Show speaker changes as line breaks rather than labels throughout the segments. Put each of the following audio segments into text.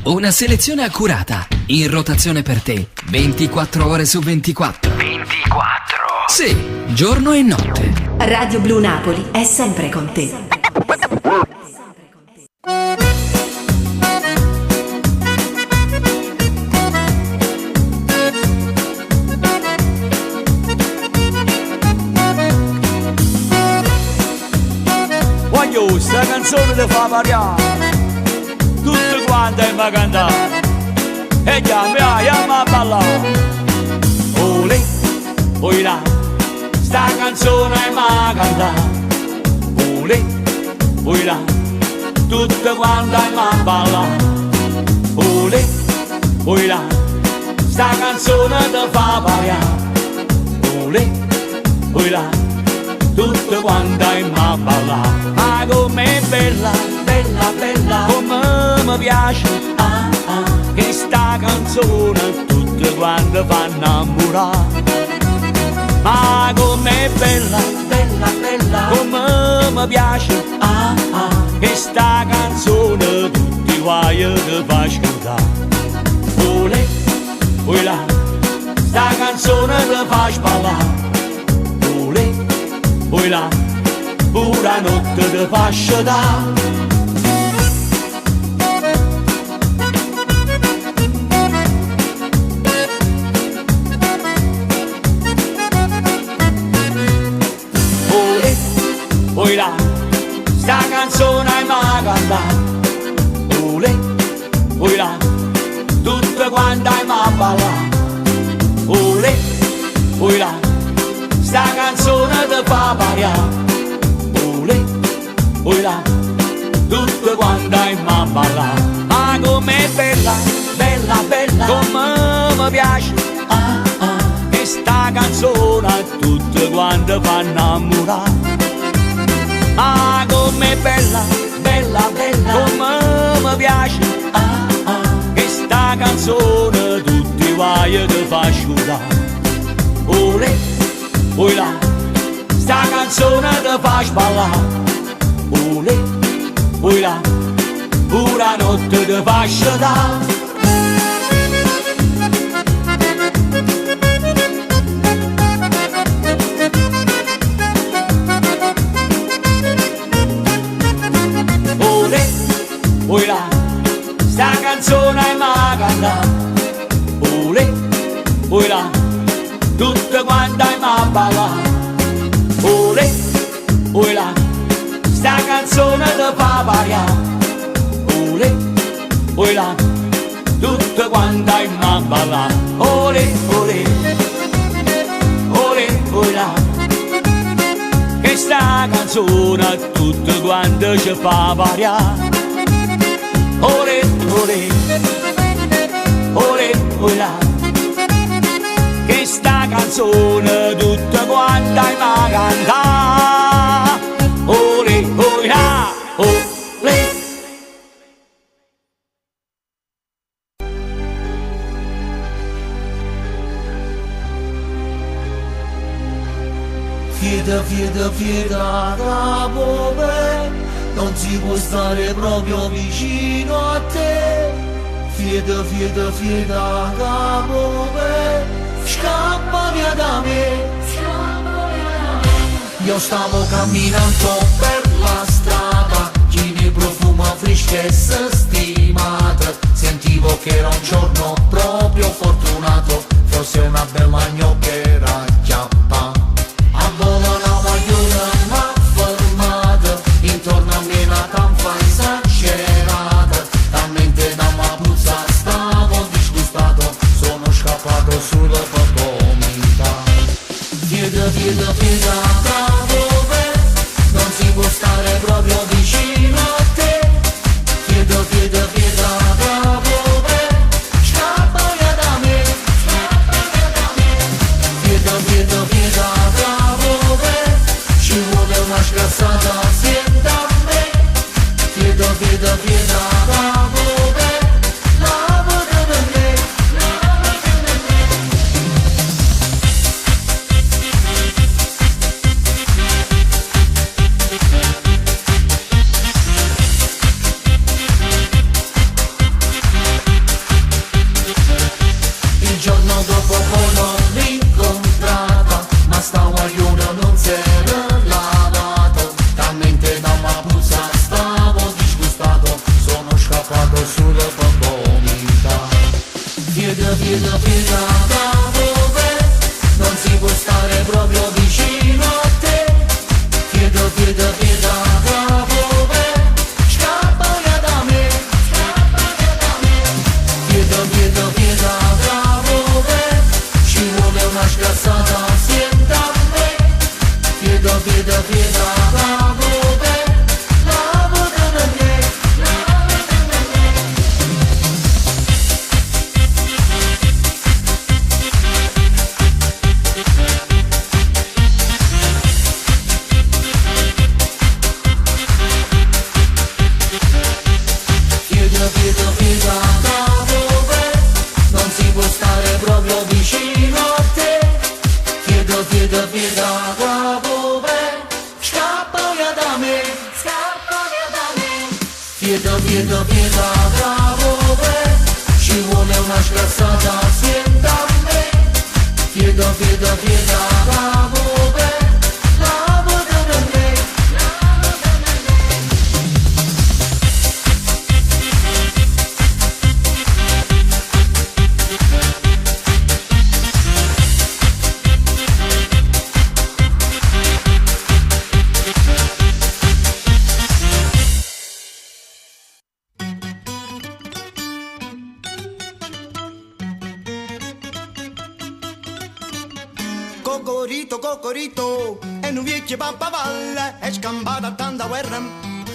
Una selezione accurata, in rotazione per te, 24 ore su 24.
24?
Sì, giorno e notte.
Radio Blu Napoli è sempre con te.
Voglio sta canzone ti fa variare, tutte quante mi cantare, e chiama a ballare. Olè, oi là, sta canzone mi cantare. Olè, oi là, tutte quante mi ballare. Olè, oi là, sta canzone ti fa variare. Olè, oi là, tutte quante mi ballare. Ma com'è bella, bella, bella, come mi piace, che sta canzone tutte quante fa innamorare. Ma com'è bella, bella, bella, come mi piace, che sta canzone tutti guai che fa cantare. Olè, oi là, sta canzone ti fa spallare. Olè, oi là, pura notte ti fa sciatare. Olè, là, sta canzone mi cantare. Olè, oi là, tutte quante mi ballare. Olè, oi là, sta canzone ti fa variare. Olè, oi là, tutte quante mi ballare. Ma com'è bella, bella, bella, come mi piace, che sta canzone tutte quante fa innamorare. Ah, com'è bella, bella, bella, come mi piace, che sta canzone tutti guai che fa asciugare. Olè, oi là, sta canzone ti fa spallare. Olè, oi là, pura notte ti fa sciatare. Oi là, sta canzone mi cantare. Olè, oi là, tutte quante mi ballare. Olè, oi là, sta canzone ti fa variare. Olè, oi là, tutte quante mi ballare. Olè, olè, olè, oi là, che sta canzone tutte quante ci fa variare. Olè, olè, olè, oi là, che sta canzone tutta quanta mi canta. Olè, oi là, olè.
Fieda, fieda, fieda, capo me, non si può stare proprio vicino a te. Fieda, fieda, fieda, capo me, scappa via da me. Io stavo camminando per la strada, chi ne profuma fresca e stimata. Sentivo che era un giorno proprio fortunato, forse una bella gnocchera chiappa. A volo una magliona m'ha fermata, intorno a me una tanfa esagerata. Talmente da una puzza stavo disgustato, sono scappato sulla pomita. Fieda, fieda, fieda, bravo me, non si può stare proprio vicino a te. Fieda, fieda, fieda, bravo me, scappa via da me. Fieda, fieda, fieda, bravo me, ci vuole una sgrassata assieme a me. Fieda, fieda, fieda, bravo me, lavate per me. pieda, pieda da dove non si può stare proprio vicino a te. Pieda, pieda, pieda da dove scappa via da me. Pieda, pieda, pieda da dove ci vuole una scassata assieme a me. Pieda, pieda, pieda da dove la voce da me. Pieda, pieda, pieda da dove non si può stare proprio vicino a te. Pieda, pieda, pieda da dove scappa via da me. Scappa via da me. Pieda, pieda, pieda da dove ci vuole una scassata assieme a me. Pieda, pieda, pieda da dove la voce da me.
Cocorito, cocorito, e non vecchio pappavalle, è scampata tanta guerra,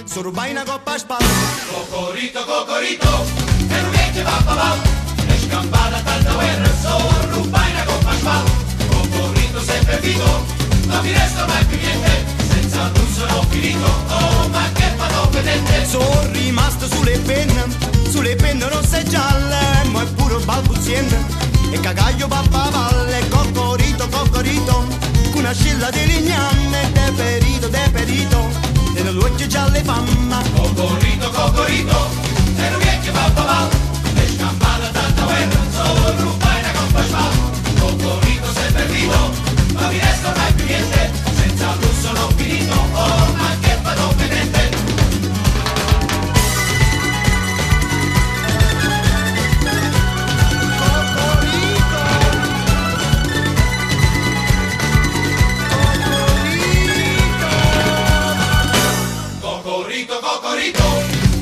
su rubai una coppa a spalla.
Cocorito, cocorito, e non vecchio pappavalle, è scampata tanta guerra, su rubai una coppa a spalla. Cocorito sempre vivo, non mi resta mai più niente, senza lui sono finito, oh ma che vado vedente.
Sono rimasto sulle penne rosse e gialle, ma è pure balbuziente. E cagaglio pappavalle, cocorito, cocorito, con una scilla di ligname, deperito, e non luce già le famma.
Cocorito, cocorito, e non vecchio pappavalle, è scampata tanta guerra, su rubai una coppa a spalla. Cocorito sempre vivo, non mi resta mai più niente, senza lui sono finito, oh ma che vado vedente. Cocorito,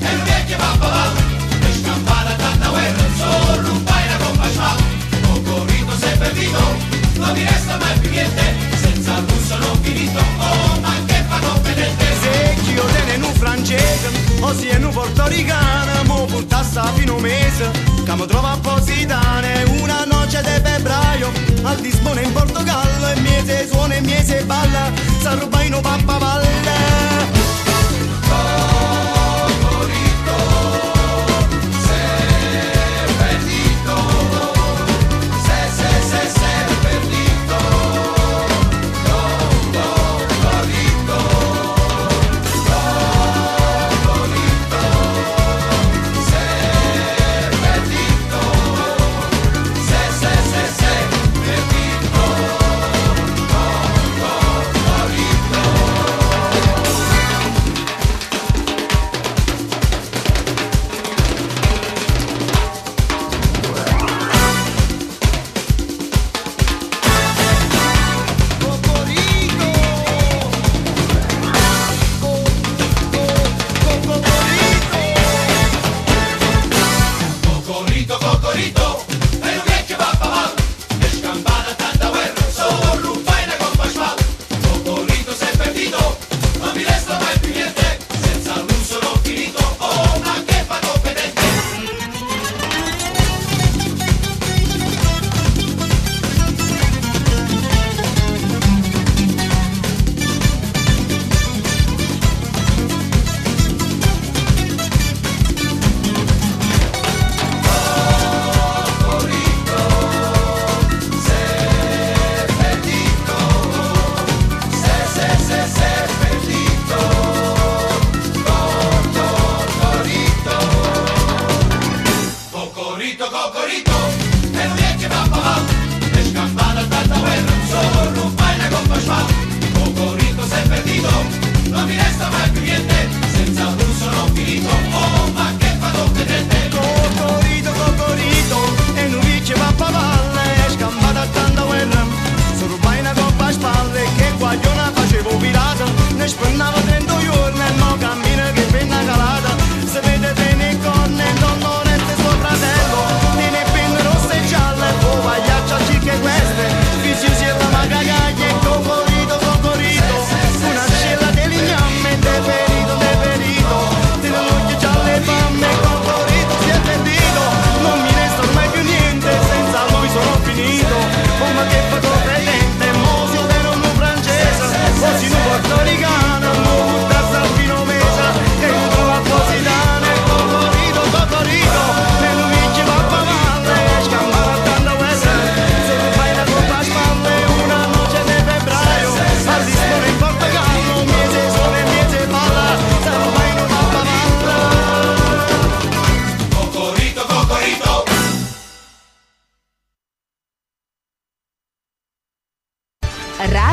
e un vecchio pappavalle, e scampata tanta guerra, su rubai una coppa a spalla. Cocorito sempre vivo, non mi resta mai più niente, senza lui sono finito, oh ma che vado vedente.
Se io tiene un francese, o se è un portoricano, mo portassa fino a un mese, che mi trova a Positane, una noce di febbraio, al Lisbona in Portogallo, e miese suona e miese balla, sa rubai no pappavalle.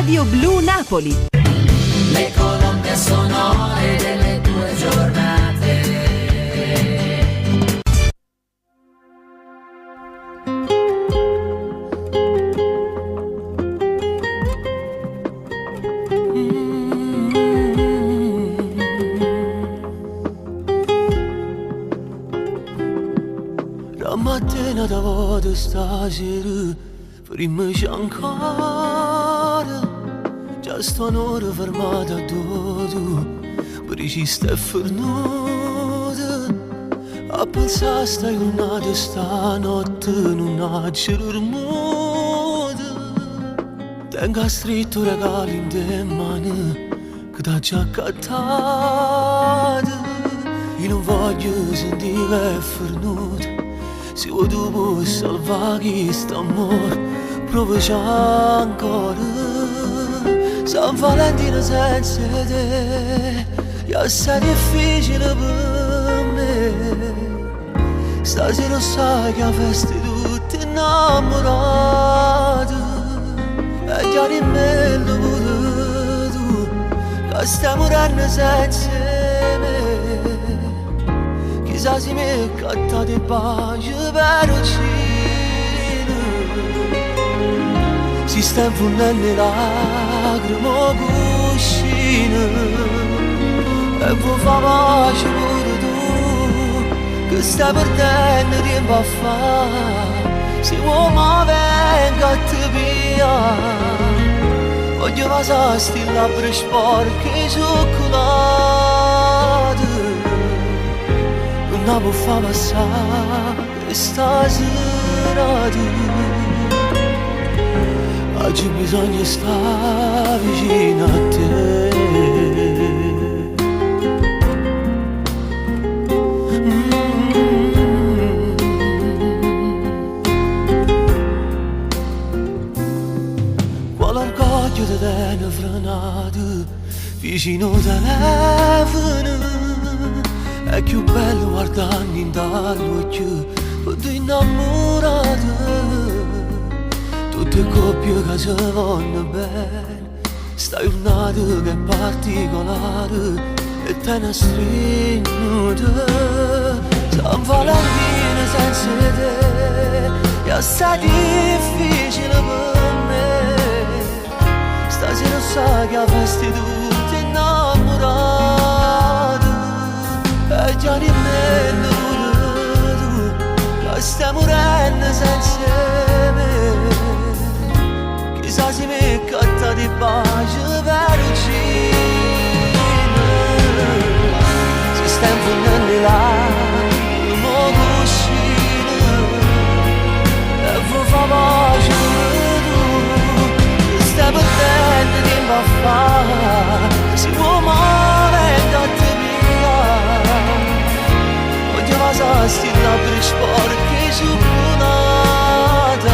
Radio Blu Napoli.
Le colonne sonore delle tue giornate.
La mattina da voto stasera, prima c'è ancora. Già sto un'ora fermata a dodo, per ci stai fermata. A pensare stai giornata stanotte, non c'è rumore. Tenga stretto regali in te mani, che t'ha già accattata. Io non voglio sentire che è fermata. Se vuoi tu puoi salvare questo amore, provaci ancora. San Valentino senza te, è assai difficile per me. Stasera sai che a festa tutti innamorati. E già di me lo pure tu, che stai morendo senza me. Chissà se mi catta di pace per uccidere. Si sta infondendo le lacrime cuscine. E vuoi fare pace pure tu, che stai perdendo tempo a fare. Se vuoi ma venga a te via. Voglio passare sti labbra sporche cioccolate. Non può far passare questa serata. Oggi bisogna stare vicino a te. Quale orgoglio ti tiene frenato vicino al telefono. È più bello guardando in dall'occhio quando innamorato. Tutte coppie che si vanno bene, sta giornata che è particolare e te ne stringono. San Valentino senza te è assai difficile per me. Stasera sai che a festa tutti innamorati. E già di me tu, che stai morendo senza me. Chissà se mi catta di pace per uccidere. Si sta infondendo le lacrime cuscine. E vuoi fare pace tu, che stai perdendo tempo a fare. Si può ma venga a te via. Voglio passare sti labbra sporche cioccolate.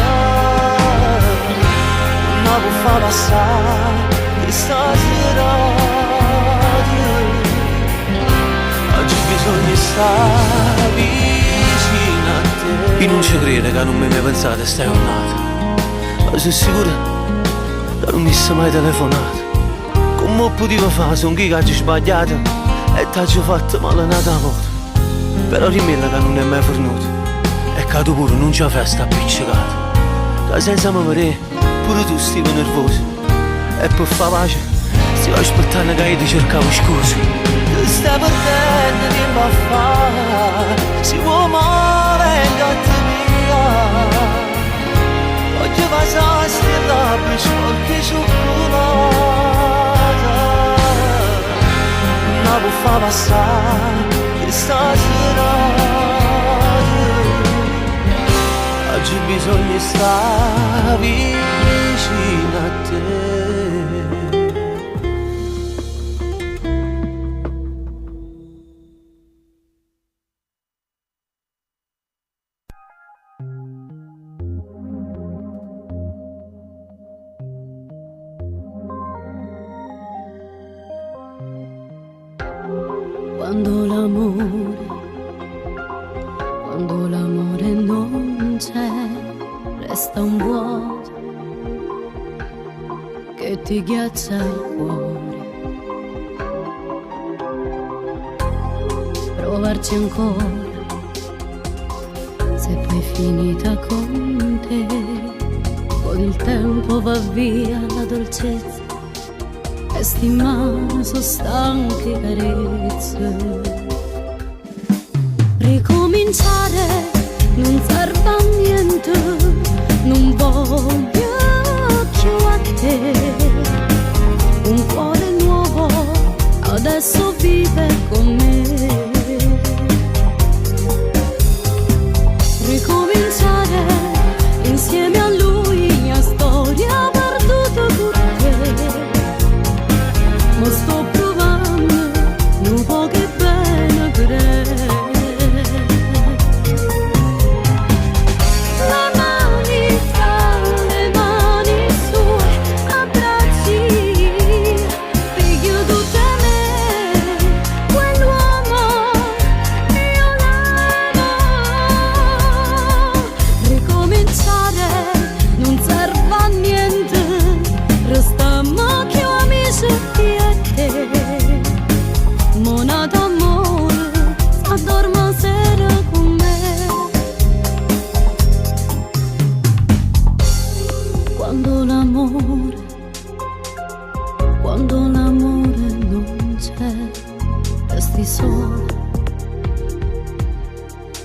Non può far passare questa serata. Oggi bisogna stare vicino a te. Io non ci credo che non mi hai mai pensato stai giornata. Ma sei sicura che non mi sei mai telefonato? Come potevo fare se un gigante sbagliato e ti ha fatto male una volta? Però rimella che non è mai fornuto e che tu pure non c'è festa appiccicato. Che senza me pure tu stai nervoso e per far pace stiamo aspettando che io ti cercavo scuse. Che stai perdendo tempo a fare. Si vuoi ma venga a te via. Voglio passare sti labbra sporche cioccolate. Non può far passare questa serata. Oggi bisogna stare vicino a te.
Quando l'amore non c'è, resta un vuoto che e ti ghiaccia il cuore. Provarci ancora, se poi è finita con te. Con il tempo va via la dolcezza e sti mani sono stanche carezze. Ricominciare non serve a niente, non voglio più a te. Un cuore nuovo adesso vive con me. Ricominciare insieme a lui, mia storia perduta con te. Ma sto provando un po' che bene per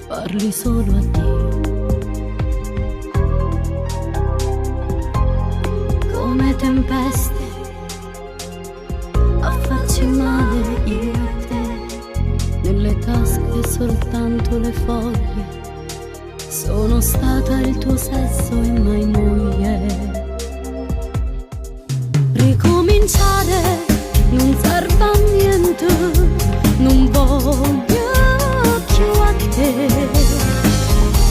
parli solo a Dio. Come tempeste a farci male io e te. Nelle tasche soltanto le foglie, sono stata il tuo sesso e mai moglie. Ricominciare non serve a niente, non voglio più a te.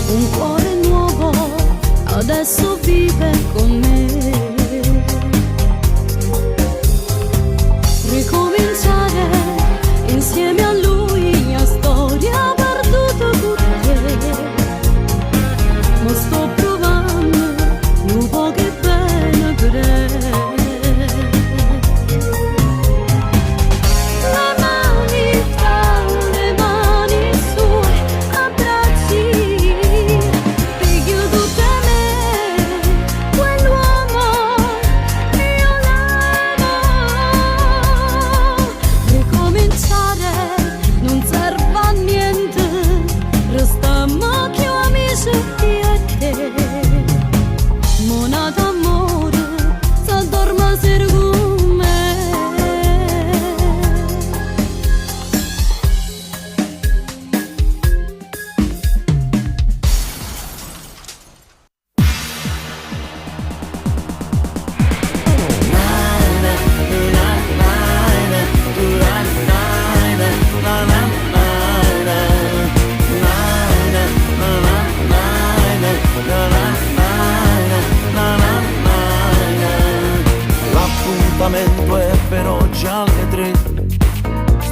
Un cuore nuovo adesso vive con me. Ricominciare insieme a lui, mia storia perduta con te. Ma sto provando un po' che bene per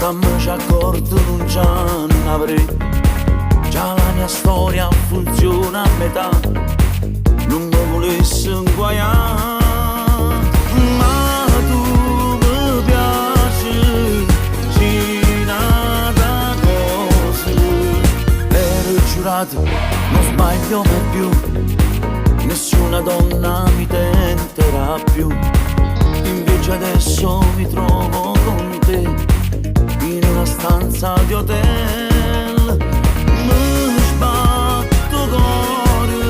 stammoci accorto non ce ne avrei. Già la mia storia funziona a metà, non mi volessi inguaiare. Ma tu mi piaci, c'è nata cosa. Ero giurato, non sbaglio mai più, nessuna donna mi tenterà più. Invece adesso mi trovo con te in una stanza di hotel. Mi sbatto cuore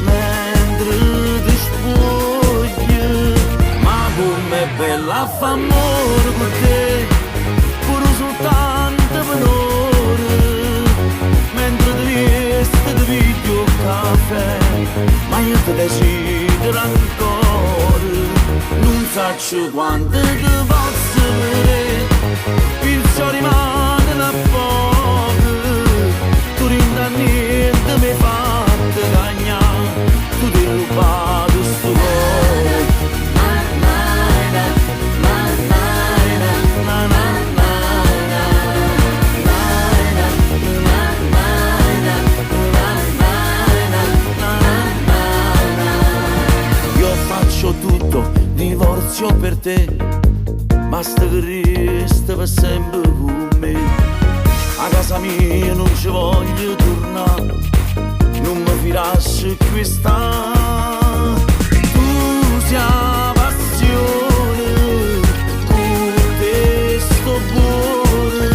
mentre ti spogli. Ma com'è bella fa amore con te, pure soltanto per ore. Mentre ti vesti ti piglio caffè, ma io ti desidero ancora. Non saccio quante ti posso vedere, il ciò rimane da poco. Tu rinda niente mi hai fatto cagnare, tu ti hai rubato sto cuore. Io faccio tutto, divorzio te, basta che resta per sempre con me. A casa mia non ci voglio tornare, non mi firasci questa. Tu sei passione, con te sto cuore,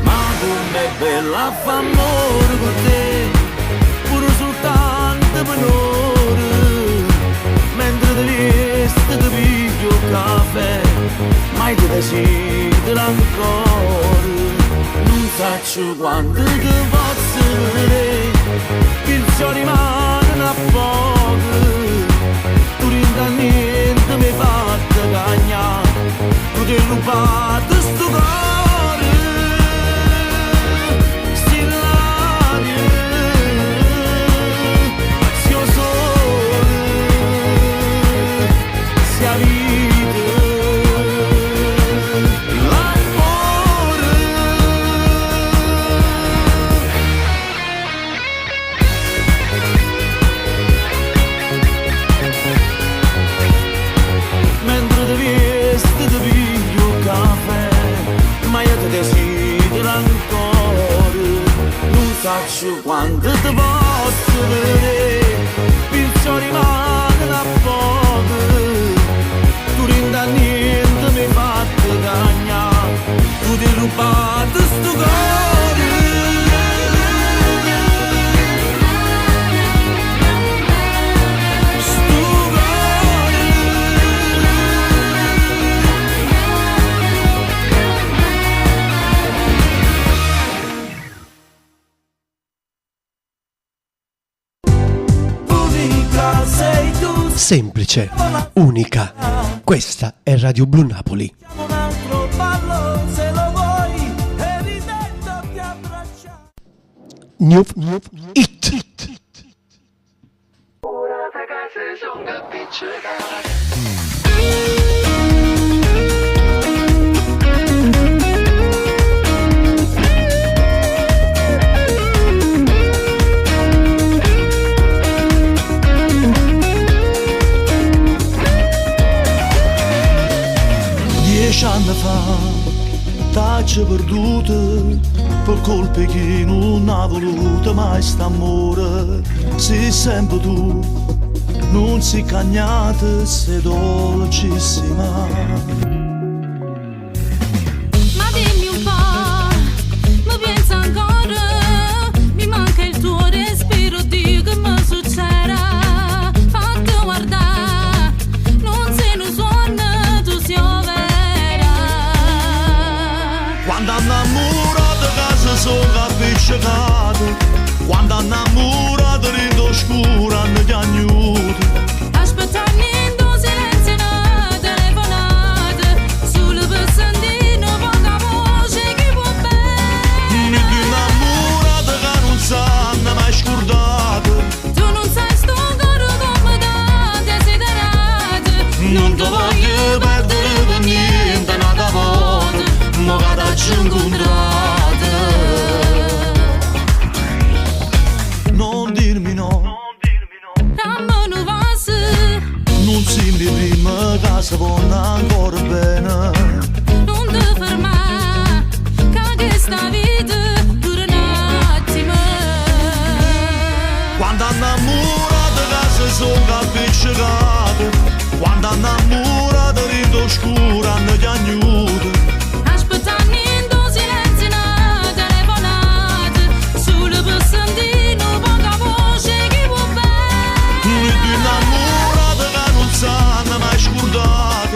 ma com'è bella fa amore con te, pure soltanto per ore, mentre ti vesti ti piglio il caffè, mai ti desidero ancora. Non saccio quanto ti posso vedere, il ciò rimane a poco, tu rinda niente mi hai fatto cagnare, tu ti hai rubato sto cuore, stillaria, sia sole, sia vita, l'amore. Mentre ti vesti ti piglio il caffè, ma io ti desidero ancora. Non saccio quanto ti posso vedere, il ciò rimane a poco, tu rinda niente mi hai fatto cagnare, tu ti hai rubato sto cuore. Sto cuore. Unica sei tu,
Semplice, unica. Questa è Radio Blu Napoli.
un altro ballo se lo vuoi, e ridendo ti abbracciare.
New It.
Anni fa t'ho perduto per colpe che non ha voluto mai st'amore. Sei sempre tu, non sei cagnata, sei dolcissima.
Ma dimmi un po', ma pensa ancora, mi manca il tuo respiro, Dio che mi succederà. Fatti guardare, non sei un suono, tu sei vera.
Quando innamorato casa sono appiccicato, quando innamorato rindo scuro hanno piagnuto.
Aspettando in silenzio una telefonata, sul passantino poca voce che può bene.
Mi di innamorato che non sanno mai scordato.
Tu non sai sto coro come da desiderato.
Non ti voglio perdere per niente, nata volta, mo che t'ho incontrato. Non dirmi no,
Rammo non vas,
non sembri prima che si vanno ancora bene.
non ti fermare, che sta vita dura un attimo.
Quando innamorato che si sono appiccicate, quando innamorato rindo scuro hanno piagnuto.
Aspettando in silenzio una telefonata, sul passantino poca voce che può bene.
Mi di innamorato che non sanno mai scordato.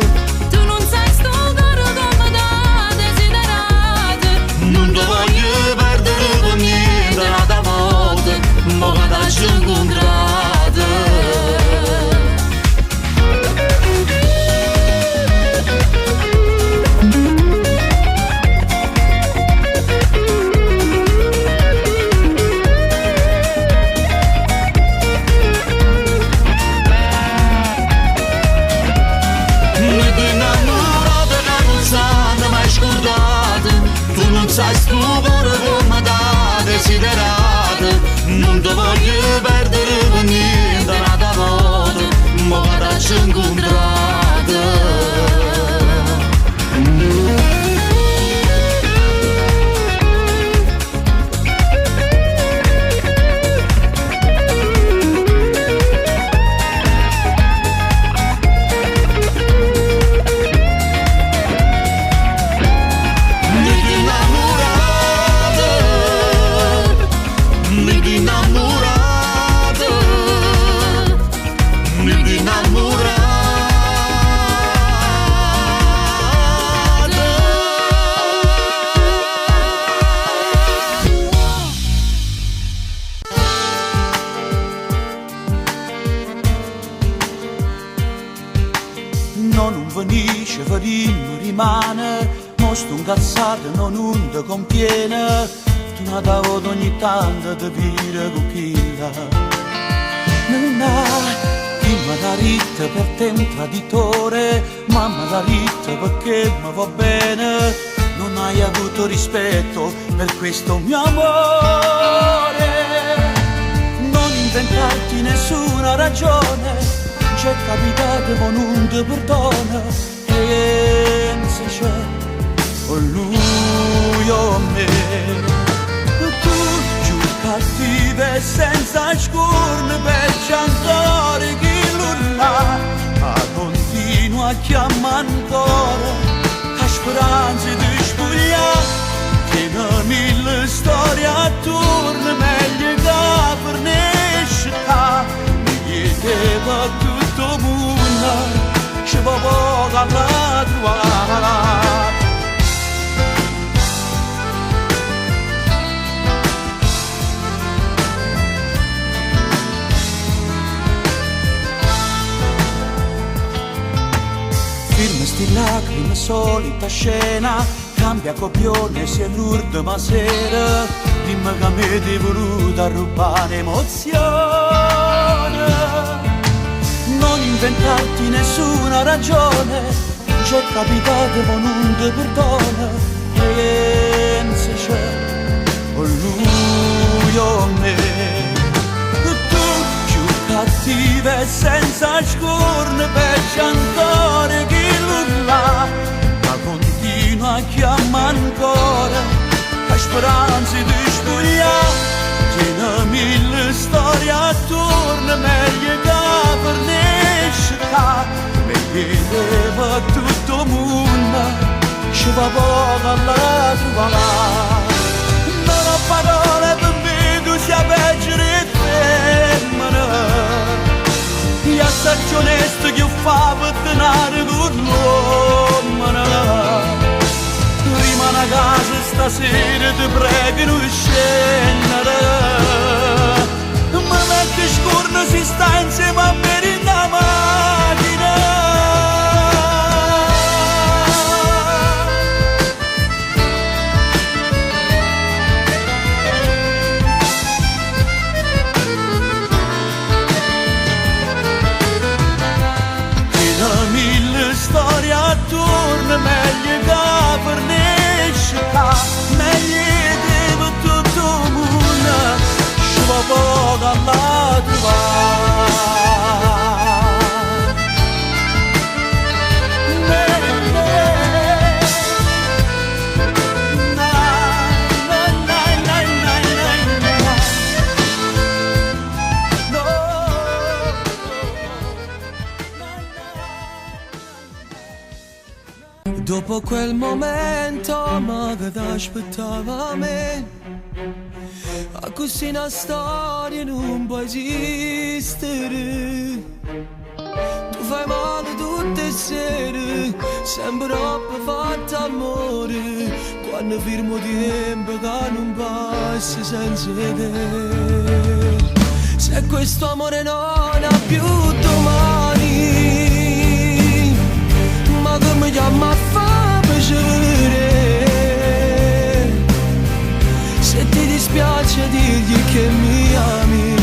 Tu non sai sto coro come da desiderato.
Non ti voglio perdere per niente, nata volta, mo che t'ho incontrato.
di mi rimane, mostro un cazzato non un te compiene, tu una davo ogni tanto di vire cucchilla. Chi mi dà ritta per te un traditore, mamma dà ritta perché mi va bene, non hai avuto rispetto per questo mio amore. Non inventarti nessuna ragione, c'è capitato con un te perdono, e se c'è o lui o me. Tu giù cattive senza scurne per cantare chi l'urla, ma continua a chiamare ancora a speranze di spugliare, che ne mille storie attorno meglio che per ne sciccare, mi chiedeva tutto il mondo, ci va poco alla trovare. Film sti lacrime, solita scena, cambia copione, si è l'ultima sera, dimmi che mi ti voluta rubare emozione. Non inventarti nessuna ragione, c'è capitato con un te perdono, e se c'è o lui o me. Cattive senza scorne per cantare chi l'urla, ma continua a chiamare ancora a speranze di spugliare, tiene mille storie attorno meglio che per ne sciccare, mi chiedeva tutto il mondo, ci va poco alla trovare. Non ho parole per me, tu sei peggio di femmina, gli assaggi onesti che fa per tenere con l'uomo. Rimane a casa stasera, ti prego non scendere, ma metti scorno si sta insieme a me in la macchina. Storia attorno meglio che per ne sciccare, meglio che tutto il mondo, ci va poco alla trovare. Dopo quel momento, ma che t'aspettava a me, a così una storia non può esistere. Tu fai male tutte le sere, sempre troppo fatta amore, quando firmo tempo che non passa senza te. Se questo amore non ha più domani, ma che mi chiama a fa piacere, se ti dispiace dirgli che mi ami,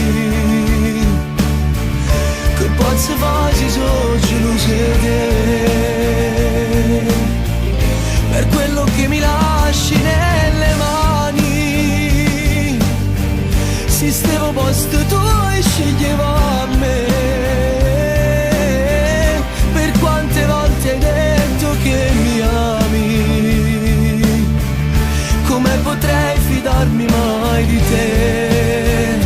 che posso fare se sono geloso di te, per quello che mi lasci nelle mani, se stevo posto tu e sceglievo a me. Per quante volte hai detto che mi ami, come potrei fidarmi mai di te?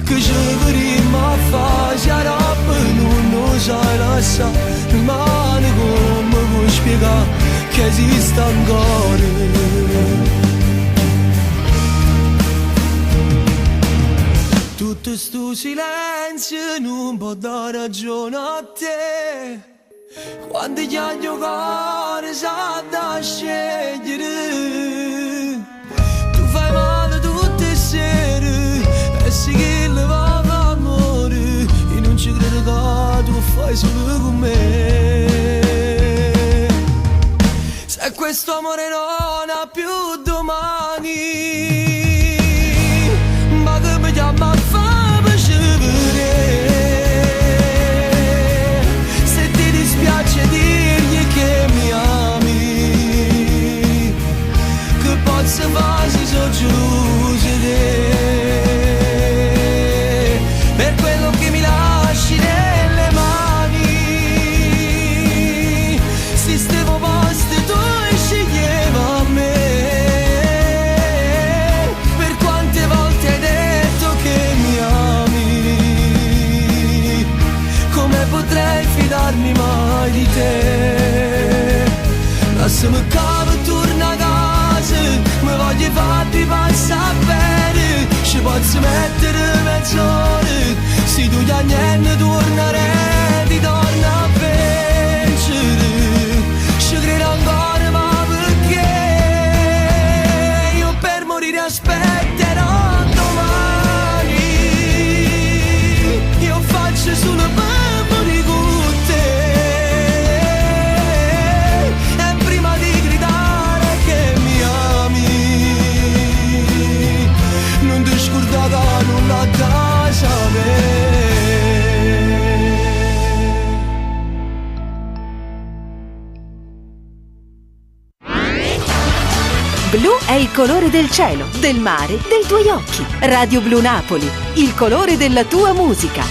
Che ci vorremmo a fare se roba non sai lasciare, rimane come puoi spiegare che esiste ancora. Tutto sto silenzio non può dare ragione a te, quando gli agli cuore sa da scegliere. Tu fai male tutte le sere e si che le va l'amore, e non ci credo che tu fai solo con me.
aspetterò domani. Io faccio solo memorie con te. E prima di gridare che mi ami, non ti scordare nulla da sapere.
Blu è il colore del cielo, del mare, dei tuoi occhi. Radio Blu Napoli, il colore della tua musica.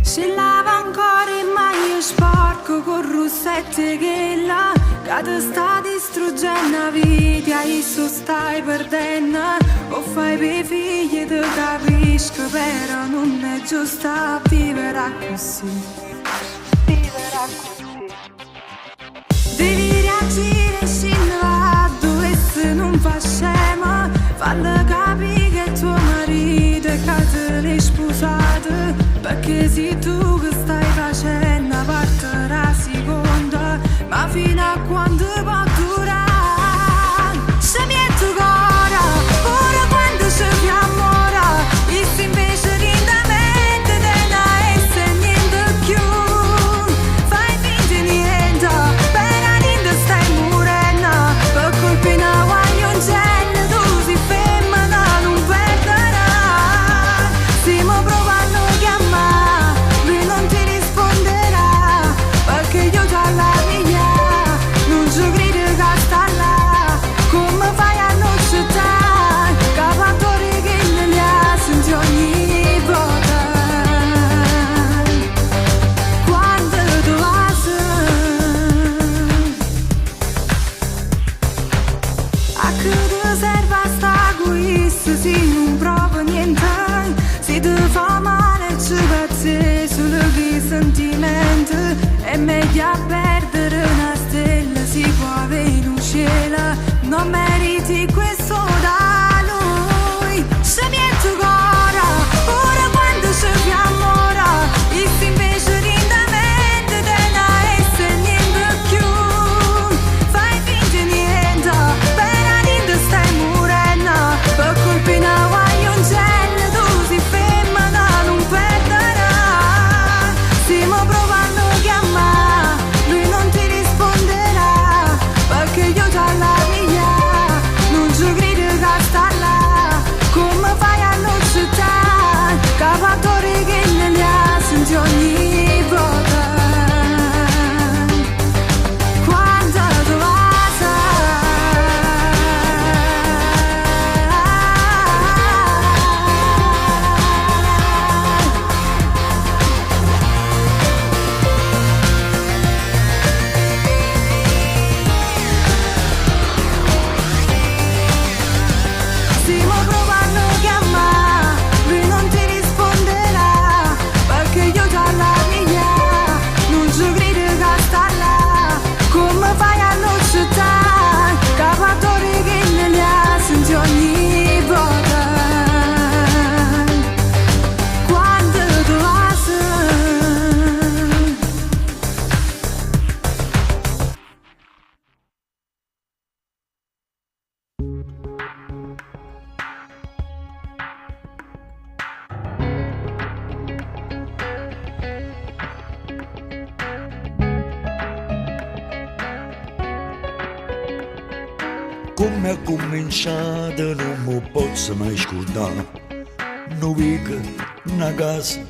Si lava ancora in maglia sporco con russette che là che ti sta distruggendo la vita, adesso stai perdendo. O fai per figli ti capisco, però non è giusto vivere così. Devi reagire e scendere dove se non fa scema. Fallo capire che tuo marito è che te l'hai sposato, perché sei tu che stai facendo parte la seconda. Ma fino a quando può durare? Se mi è tu cora, ora quando ci vi ammora, e se invece lindamente te ne essere niente più. Fai finta niente, per linda stai morendo, per colpi na guaglioncello, tu si femmina non perderà. Stiamo provando a chiamare, lui non ti risponderà, perché io già la mia. Non ci credo che sta là, come fai a non accettare cavatori che non li ha senti ogni volta. Quando tu vas a che ti serve sta questo se non prova niente? Se ti fa male ci pezzi solo che sentimenti, è meglio perdere una stella, si può avere un cielo, non meriti questo da noi. Se mi è tu cora, ora quando ci vi ammora, e se invece lindamente te ne essere niente più. Fai finta niente, per linda stai morendo, per colpi na guaglioncello, tu si femmina non perderà. Stiamo provando a chiamare, lui non ti risponderà, perché io già la mia. Non ci credo che sta là, come fai a non accettare cavatori che non li ha senti ogni volta. Quando tu vas stiamo provando a chiamare, lui non ti risponderà, perché io già la mia. Non ci credo che sta là, come fai a non accettare cavatori che non li ha senti ogni volta. Quando tu vas
come è cominciato non mi posso mai scordare. Non vivo una casa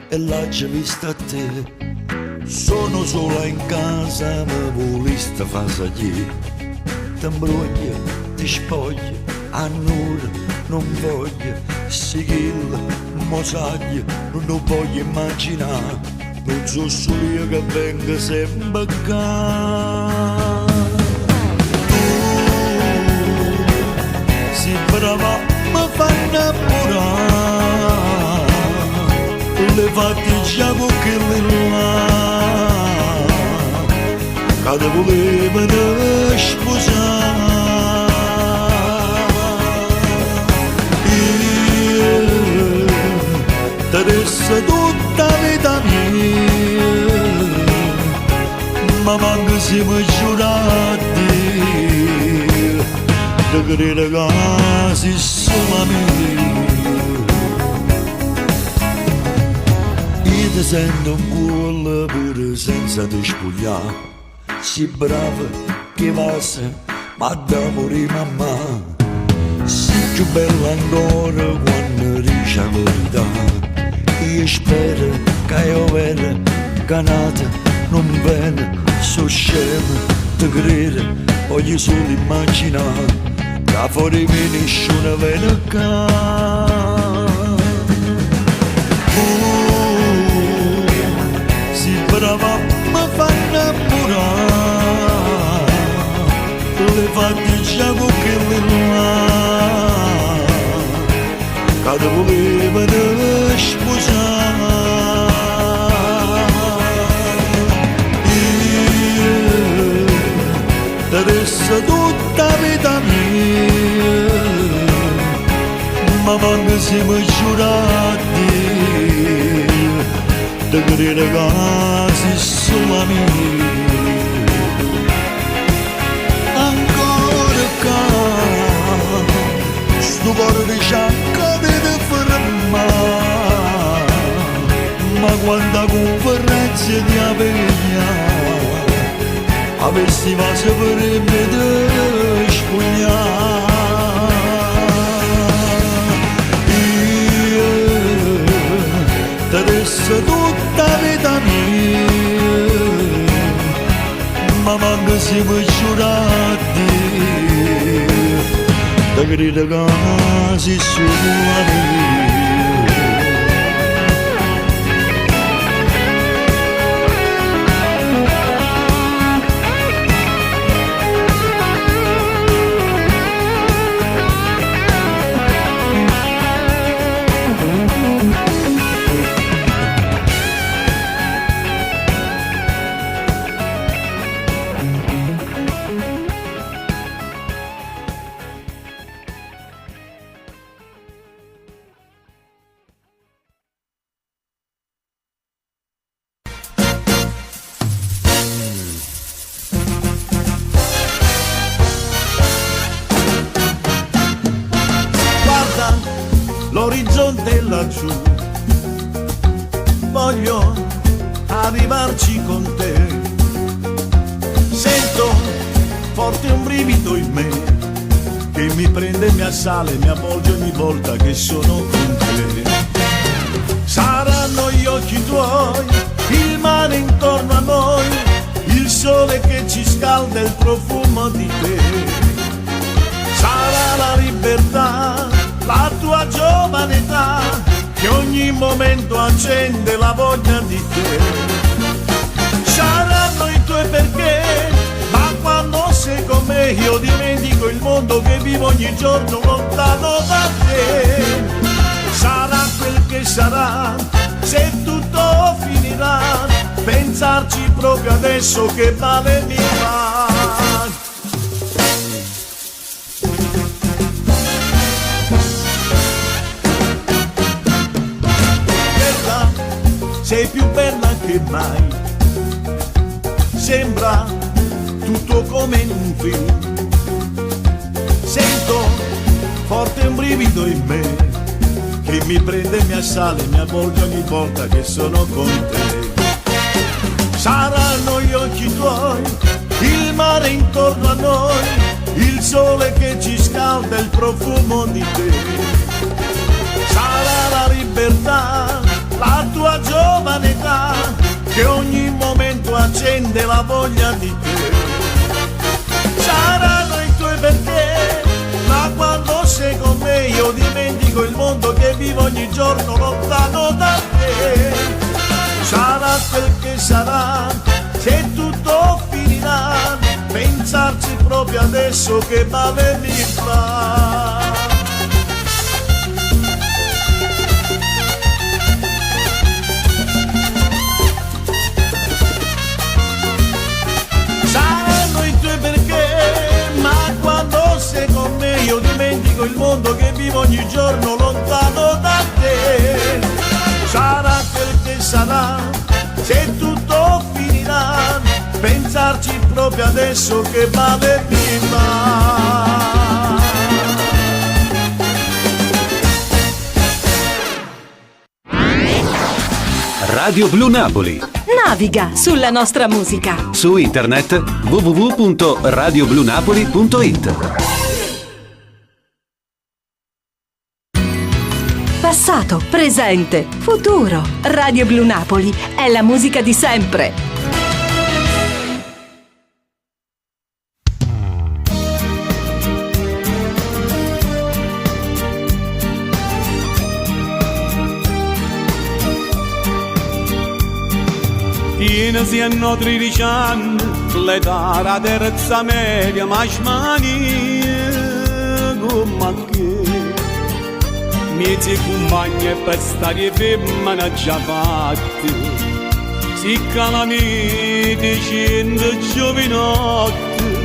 e là c'è vista a te. Sono sola in casa, ma voliste fare sagli. Ti imbrogli, ti spogli, annura, non voglio. Sigilla, mosaglia, non lo voglio immaginare. Non so solo io che venga sempre qua. Brava, ma fanno innamorare, le faticce con che le là, che te volevano sposare. Io resta tutta vita mia, ma manca siamo giurati di credere che sei solo mia. Io ti sento un cuore pure senza ti spogliare, sei brava che vas, ma da morire mamma. Sei più bella ancora quando dici la verità. Io spero che io vera canata non viene, so scemo di credere, voglio solo immaginare che fuori me nessuno viene qua. Si brava mi fa innamorare, le fatti già con che le là che ti volevano sposare. Io ti resta tutta vita mia, ma quando siamo giurati di credere che sei solo mia. Ancora che sto cuore di sciacca di fermare, ma quanta conferenza di avegna avessi va sapere di spogliare. Io ti resta tutta vita mia, ma quando siamo giurati da credere che sei solo mia.
L'orizzonte laggiù, voglio arrivarci con te. Sento forte un brivido in me che mi prende, mi assale, mi avvolge ogni volta che sono con te. Saranno gli occhi tuoi, il mare intorno a noi, il sole che ci scalda, il profumo di te. Sarà la libertà, la tua giovane età, che ogni momento accende la voglia di te. Saranno i tuoi perché, ma quando sei con me io dimentico il mondo che vivo ogni giorno lontano da te. Sarà quel che sarà, se tutto finirà, pensarci proprio adesso che male mi fa. Sei più bella che mai, sembra tutto come in un film. Sento forte un brivido in me che mi prende, mi assale, mi avvolge ogni volta che sono con te. Saranno gli occhi tuoi, il mare intorno a noi, il sole che ci scalda, il profumo di te. Sarà la libertà, la tua giovane età, che ogni momento accende la voglia di te. Saranno i tuoi perché, ma quando sei con me io dimentico il mondo che vivo ogni giorno lontano da te. Sarà quel che sarà, se tutto finirà, pensarci proprio adesso che male mi fa. Io dimentico il mondo che vivo ogni giorno lontano da te. proprio adesso che vale prima.
Radio Blu Napoli.
Naviga sulla nostra musica.
Su internet www.radioblunapoli.it.
Passato, presente, futuro. Radio Blu Napoli è la musica di sempre.
Si hanno 13 anni, l'età la terza media, ma smani come che miei compagni e per stare femmina già fatti, si calamiti 100 giovinotti,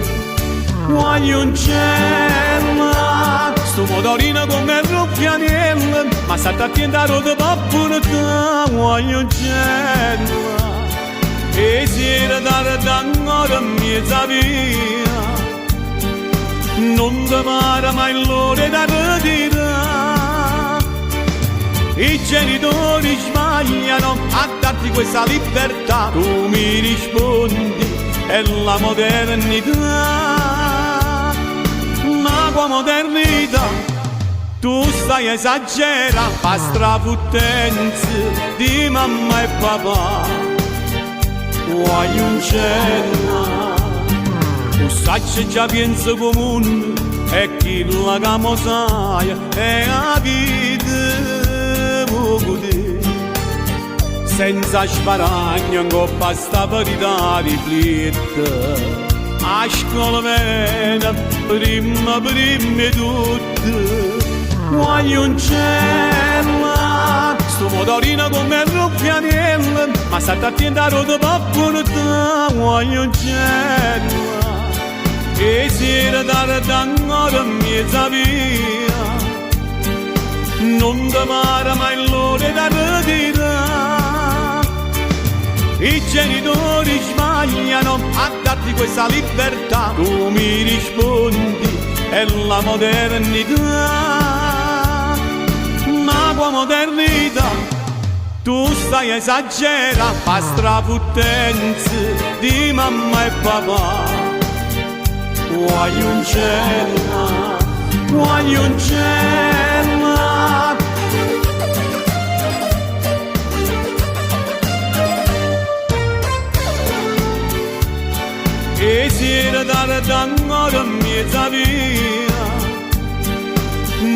voglio un cielo, sto motorino come ruffianello, ma state attenti a roda pappunata, voglio un cielo. E si era da ancora mezza via, non ti pare mai l'ora da ritirare. I genitori sbagliano a darti questa libertà, tu mi rispondi è la modernità. Ma qua modernità tu stai esagerando, fa strafuttenze di mamma e papà. Voglio un cielo, tu sai già penso comune, e chi la camosaia è la vita vuole. Senza sparagno, non basta verità rifletta, a scuola viene prima tutto. Voglio un cielo, sto motorino come ruffianello, ma state attenti a roda pappunata, voglio un cielo. E si era da ancora mezza via, non ti pare mai l'ora da ritirare. I genitori sbagliano a darti questa libertà, tu mi rispondi è la modernità. Ma qua modernità tu stai esagerando, fa strafuttenze di mamma e papà. Voglio un cielo, voglio un cielo. E si era da ancora mezza via,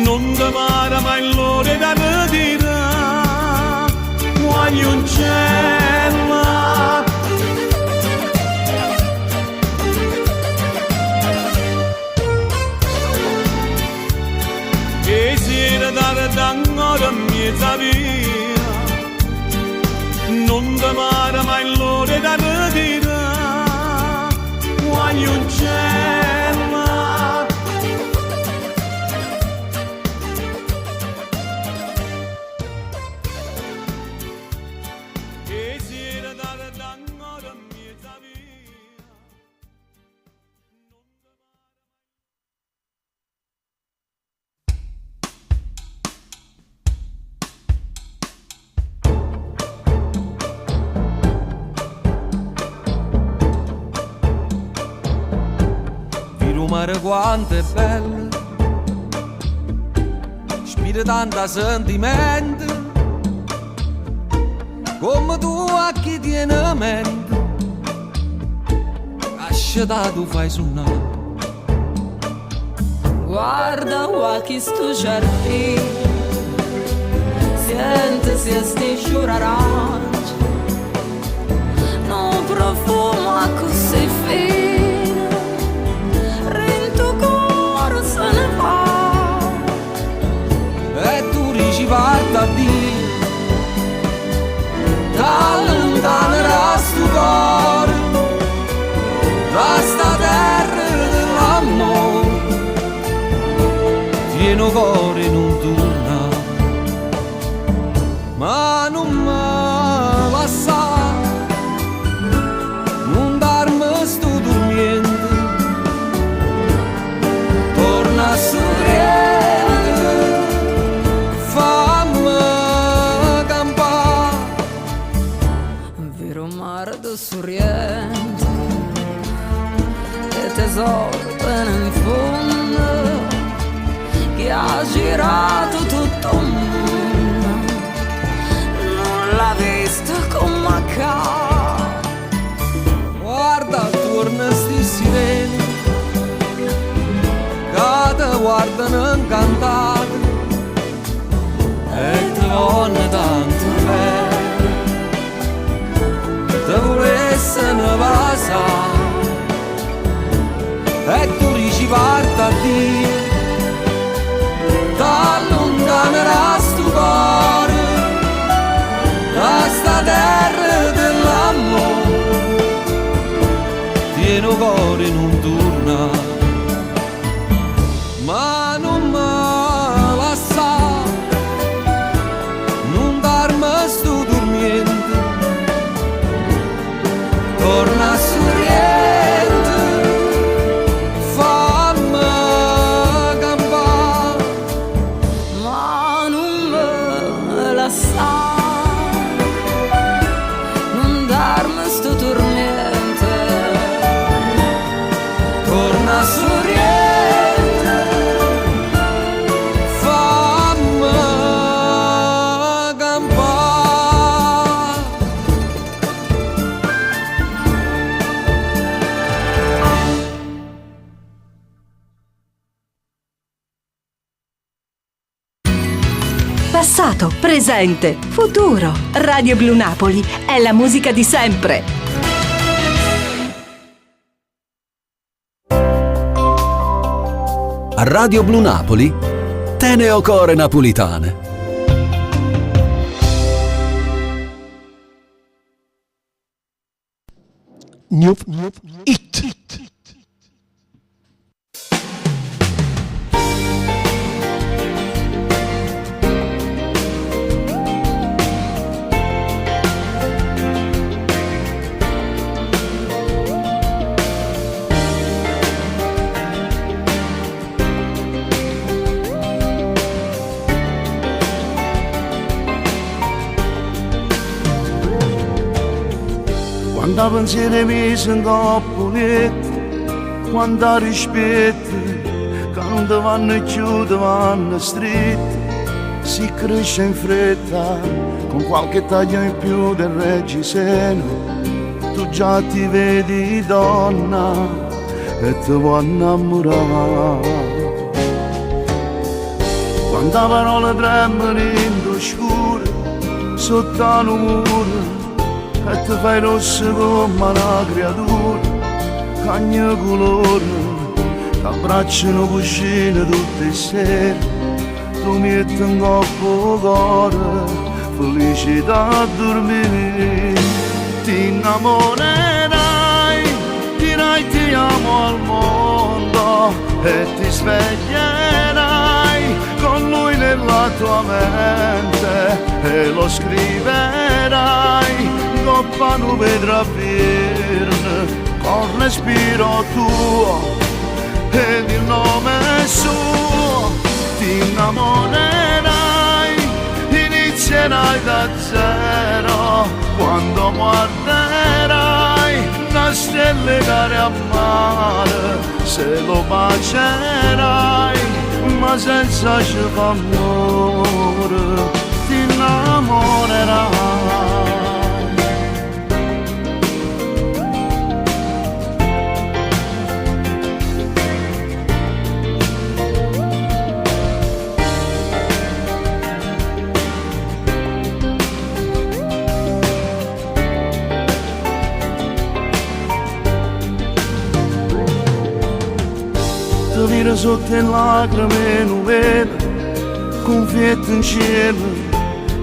non ti pare mai l'ora da ritirare. Voglio un cielo. E si era da ancora mezza via, non ti pare mai l'ora da ritirare. Voglio un cielo.
Mare quanto è bello, spira tanta sentimento, come tu a chi tiene mente, lasciata tu fai suonare.
Guarda qualche sto giardino, sente se sti sciuraranci, non profuma così fino.
E tu dici vatti a dire, t'allontanerà sto cuore, da sta terra dell'amore, tieno cuore non torna, ma non mi passa, non darmi sto dormire.
sorriente e tesoro pena in fondo che ha girato tutto il mondo, non l'ha visto come accade.
Guarda attorno a sti sirene che te guardano incantati e te vogliono tanto bene, te volessero passare e tu dici parta a Dio, t'allontanerà sto cuore da sta terra dell'amore, tieno cuore non torna, ma non me lasciare, non darmi sto dormiente, torna a sorriente, fammi campare,
ma non me lasciare, non darmi sto tormento,
torna a sorriente, fammi campare.
Passato, presente, futuro. Radio Blu Napoli è la musica di sempre.
A Radio Blu Napoli, Teneo Core Napolitane.
New It.
Quando pensieri mi sono troppo letti, quando rispetti che non ti vanno più, ti vanno stretti, si cresce in fretta con qualche taglio in più del reggiseno, tu già ti vedi donna e ti vuoi innamorare. Quando le parole tremano in scure sotto un muro e ti fai rosso come una creatura, cagna colore, che abbracciano cuscine tutte le sere, tu metti in coppo cuore, felicità a dormire, ti innamorerai, dirai ti amo al mondo e ti sveglierai con lui nella tua mente e lo scriverai coppa nube travirne con respiro tuo ed il nome suo, ti innamorerai, inizierai da zero quando guarderai la stelle care a mare, se lo bacerai ma senza amore, ti innamorerai. Vira sotto le lacrime nuvole, confietto in cielo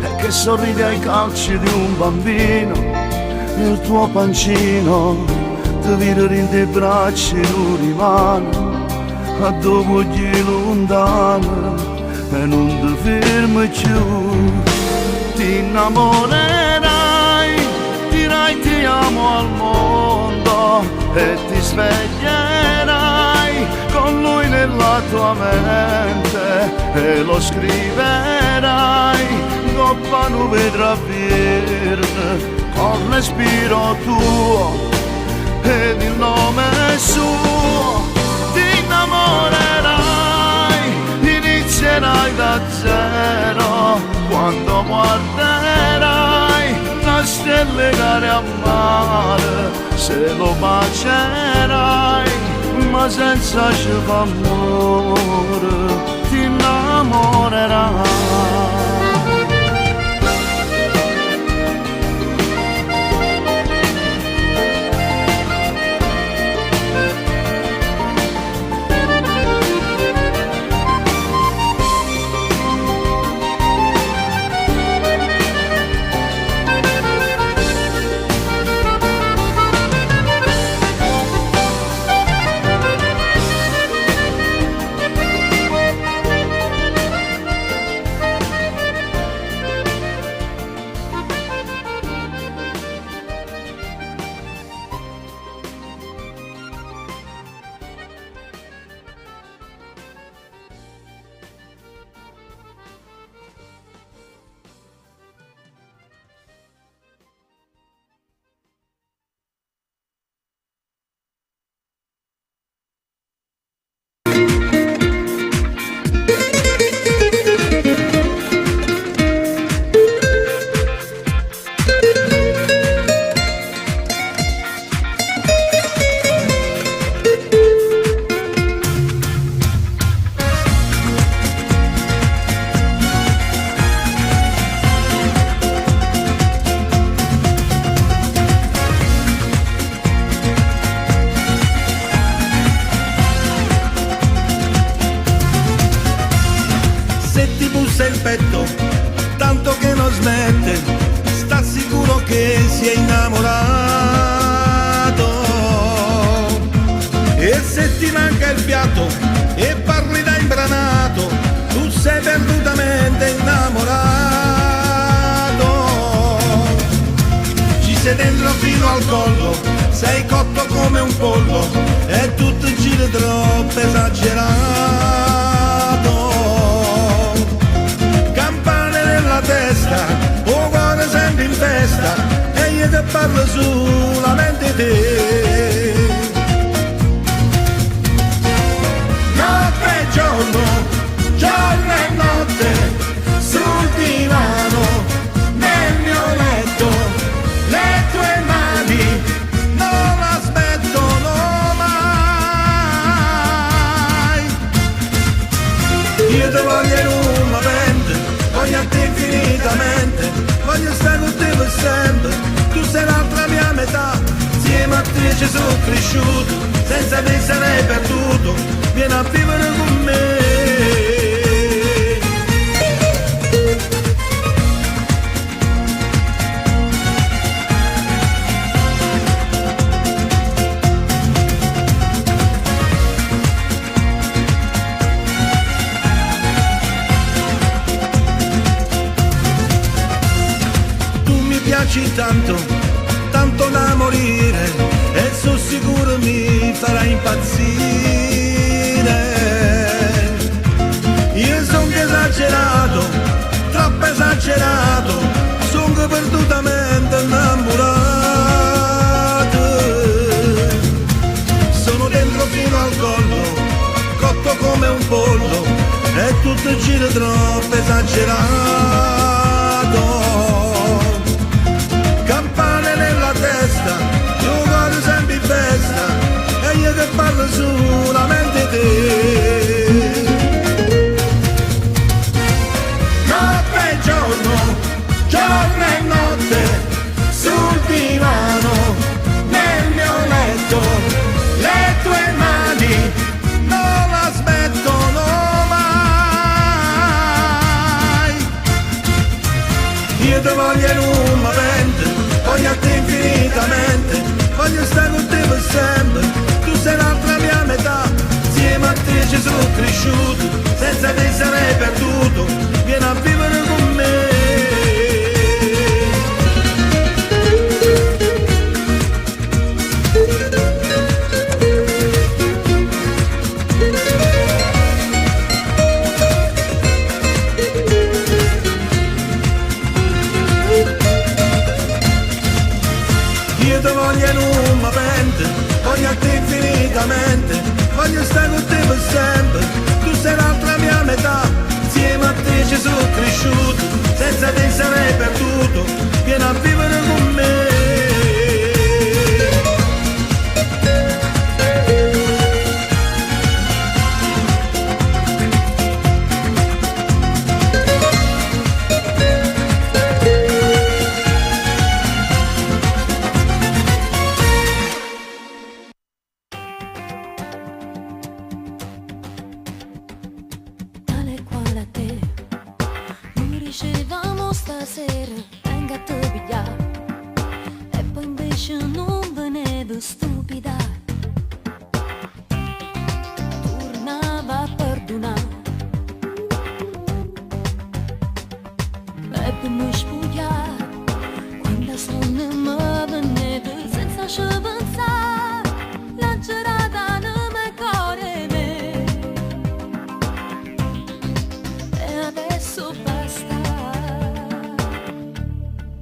e che sorride ai calci di un bambino nel tuo pancino, ti vira in te braccia e tu rimani a dopo gli lontano e non ti fermi più, ti innamorerai, dirai ti amo al mondo e ti sveglierai con lui nella tua mente e lo scriverai coppa nube travirne col respiro tuo ed il nome suo. Ti innamorerai, inizierai da zero quando guarderai la stella care a mare, se lo bacerai ma senza amore ti innamorerai. Tanto, tanto da morire e sono sicuro mi farà impazzire. Io sono esagerato, troppo esagerato, sono perdutamente innamorato. Sono dentro fino al collo, cotto come un pollo e tutto gira troppo esagerato. Campane nella testa, io guardo sempre in festa e io che parlo solamente te. Notte e giorno, giorno e notte, sul divano, nel mio letto, le tue mani, non aspettano mai. Io ti voglio in una mente, voglio a te infinitamente, voglio stare con te per sempre, tu sei l'altra mia metà, insieme a te ci sono cresciuto, senza te sarei perduto, vieni a vivere con me. voglio non mi pente, voglio a te infinitamente, voglio stare con te per sempre, tu sei l'altra mia metà, insieme a te ci sono cresciuto, senza te sarei perduto, vieni a vivere con me.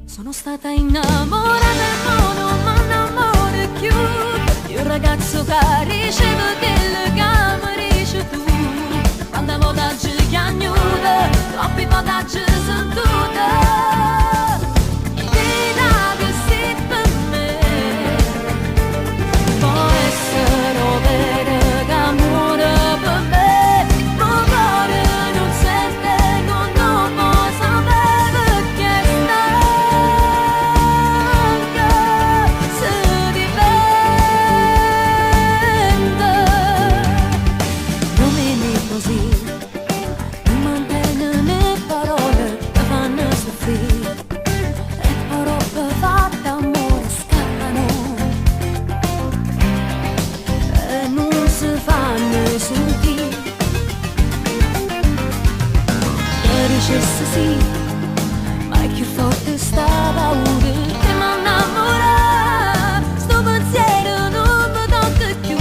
Sono stata innamorata e non mi innamoro più di un ragazzo che riceve quello che mi dici tu. Quando votaggi chiagnuta, troppi votaggi sentuta. Vita che si per me può essere vero che amore per me. Ma cuore non sente, non può sapere che sta. Sì, ma è più forte sta paura che mi innamora, sto pensiero non mi tocca più,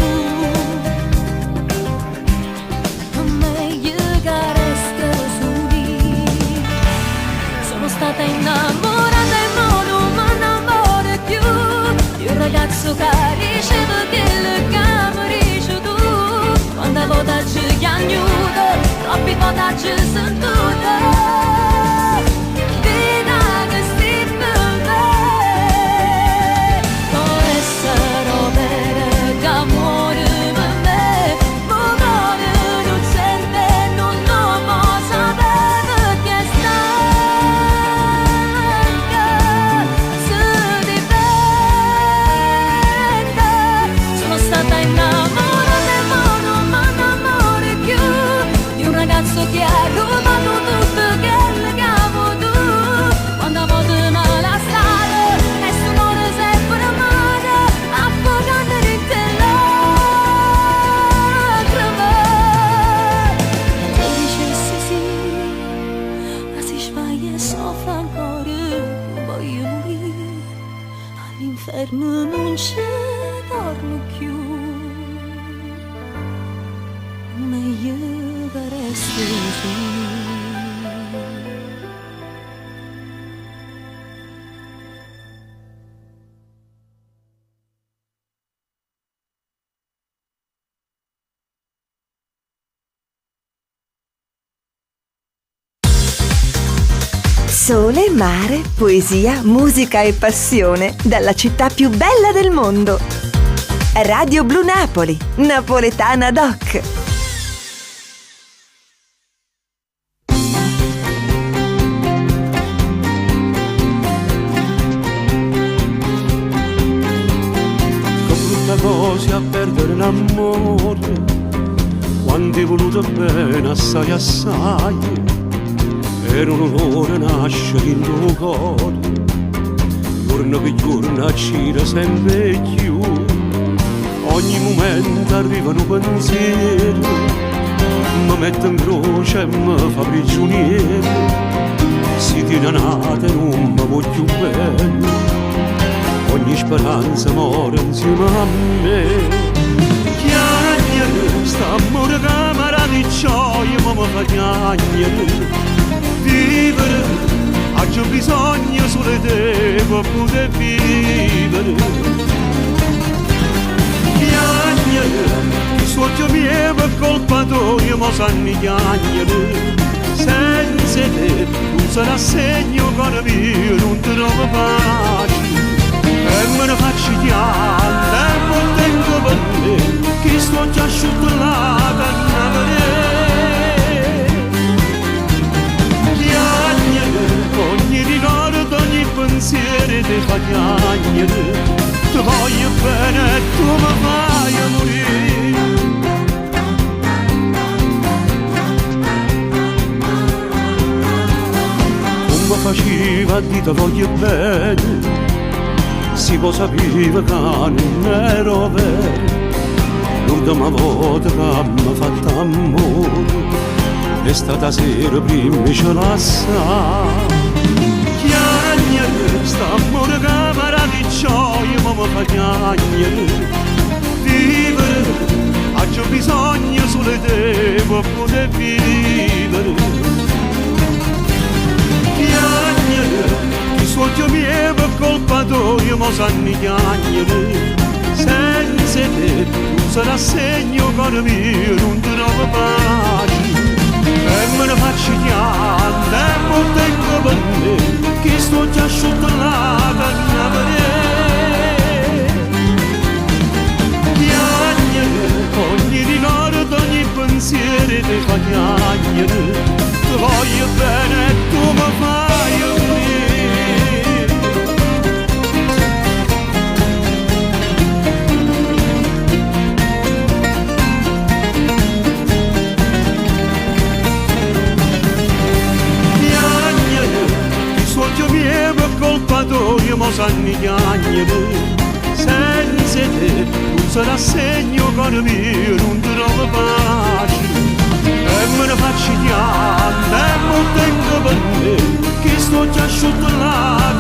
ma meglio che resta su di. Sono stata innamorata e non mi innamoro più di un ragazzo che riceve quello che mi dici tu. Quando votaggi chiagnuto, troppi votaggi sentuto. Che ha rubato tutto quello che amo tu. Quando voto me la strada e sonore sempre amata, affogando in te lacrime. Tu dicessi sì, ma si sbaglia e soffre ancora. Voglio morire, all'inferno non ci torno più. Meglio che resti su.
Sole, mare, poesia, musica e passione dalla città più bella del mondo. Radio Blu Napoli, napoletana doc.
Cosa a perdere l'amore, quando hai voluto bene assai assai, era un onore nascere in tuo cuore, giorno che giorno accira sempre più, ogni momento arrivano pensieri, mi mette in croce e mi fa prigioniero, si tiene nata e non mi voglio bene, ogni speranza muore insieme a me. Chiagnere, st'amore camera di gioia, ma mi fa chiagnere. Vivere, ho bisogno solo di te per poter vivere.
chiagnere, il suo mio per colpa tua, mo sanno chiagnere. Senza te non sarà segno con me, non trovo pace. E me ne faccio chiamare, e non tengo per me, che sto già asciutto la ogni ricordo, ogni pensiero ti fa piangere, ti voglio bene e tu mi fai morire. Come faceva a dire ti voglio bene, si può sapere che non ero vero, l'ultima volta che mi ha fatto amore è stata sera prima ce la sa. Chiagnere, st'amore camera di gioia ma mi fa chiagnere. Vivere, ho bisogno solo di te per poter vivere. Chiagnere, il suo mio per colpa tua ma sanno chiagnere. Senza te non sarà segno con me, non trovo pace. E me ne faccio chiamare, e non tengo per me, che sto già asciutto la chiagnere, ogni ricordo, ogni pensiero ti fa chiagnere, ti voglio bene e tu mi fai morire. Mio per colpa tua mo sanno chiagnere. Senza te non sarà segno con me, non trovo pace. E me ne faccio chiamare, e non tengo per me, che sto già asciutto la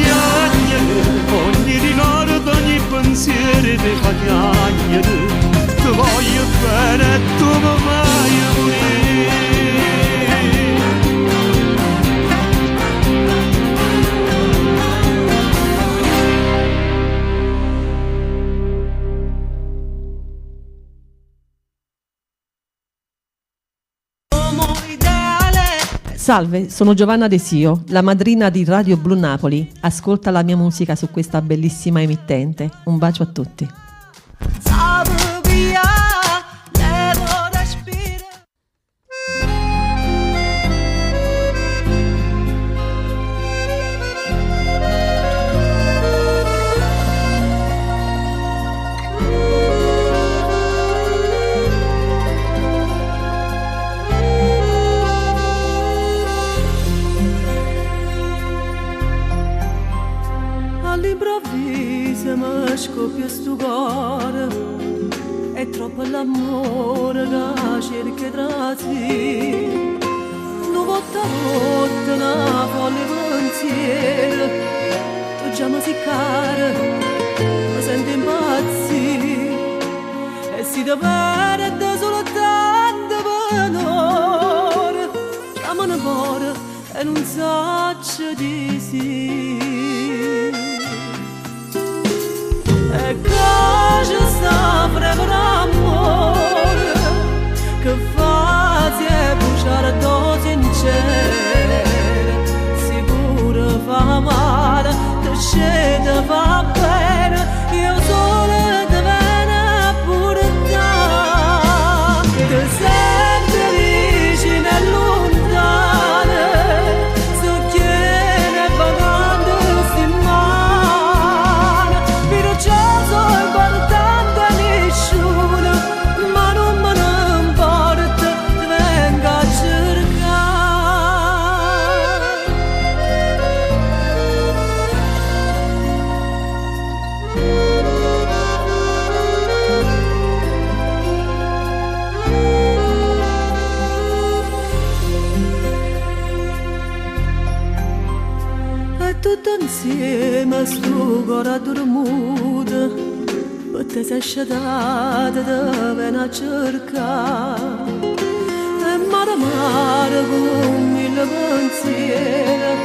chiagnere, ogni ricordo, ogni pensiero ti fa chiagnere. Ti voglio bene e tu mi fai morire.
Salve, sono Giovanna Desio, la madrina di Radio Blu Napoli. Ascolta la mia musica su questa bellissima emittente. Un bacio a tutti.
All'improvviso mi scoppia sto cuore, è troppo l'amore che cerca tra sé. Una volta una folle pensiero, tu già mi sei cara, mi sento impazzire. E si ti perde soltanto per ora, chiamano cuore e non saccio di sì. E cosa sta per amore che fa e bruciare do sincero, sicuro fa male, te scende va bene, io solo te bene pure te, te sento vicino e lontano, so chiede vagando sti mano, però già so importante a nessuno, ma non me ne importa, ti vengo a cercare. E tutto insieme sto cuore dormuto, per te sei sciatata da venire a cercare. E mare con mille pensieri,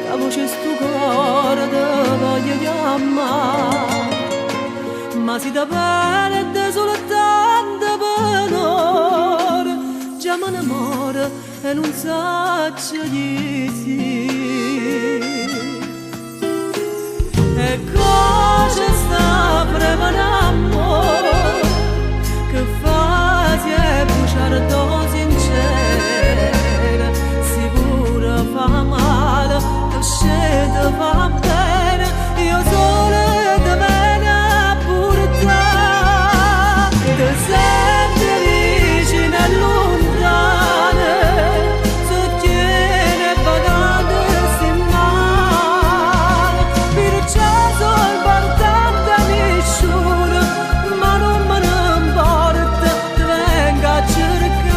la voce sto cuore te voglio chiamare. saccia di sì. E cosa sta premanando che fa si è bruciare dosi in cielo, sicuro fa male, che scende va bene, io solo te bene a portare, te senti vicino e lontane, se tiene pagate si male, perciò sono partita nessuno, ma non me ne importa, te venga a cercare,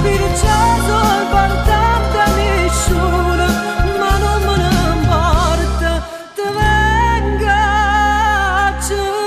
perciò sono partita nessuno, ma non me ne importa, te venga a cercare.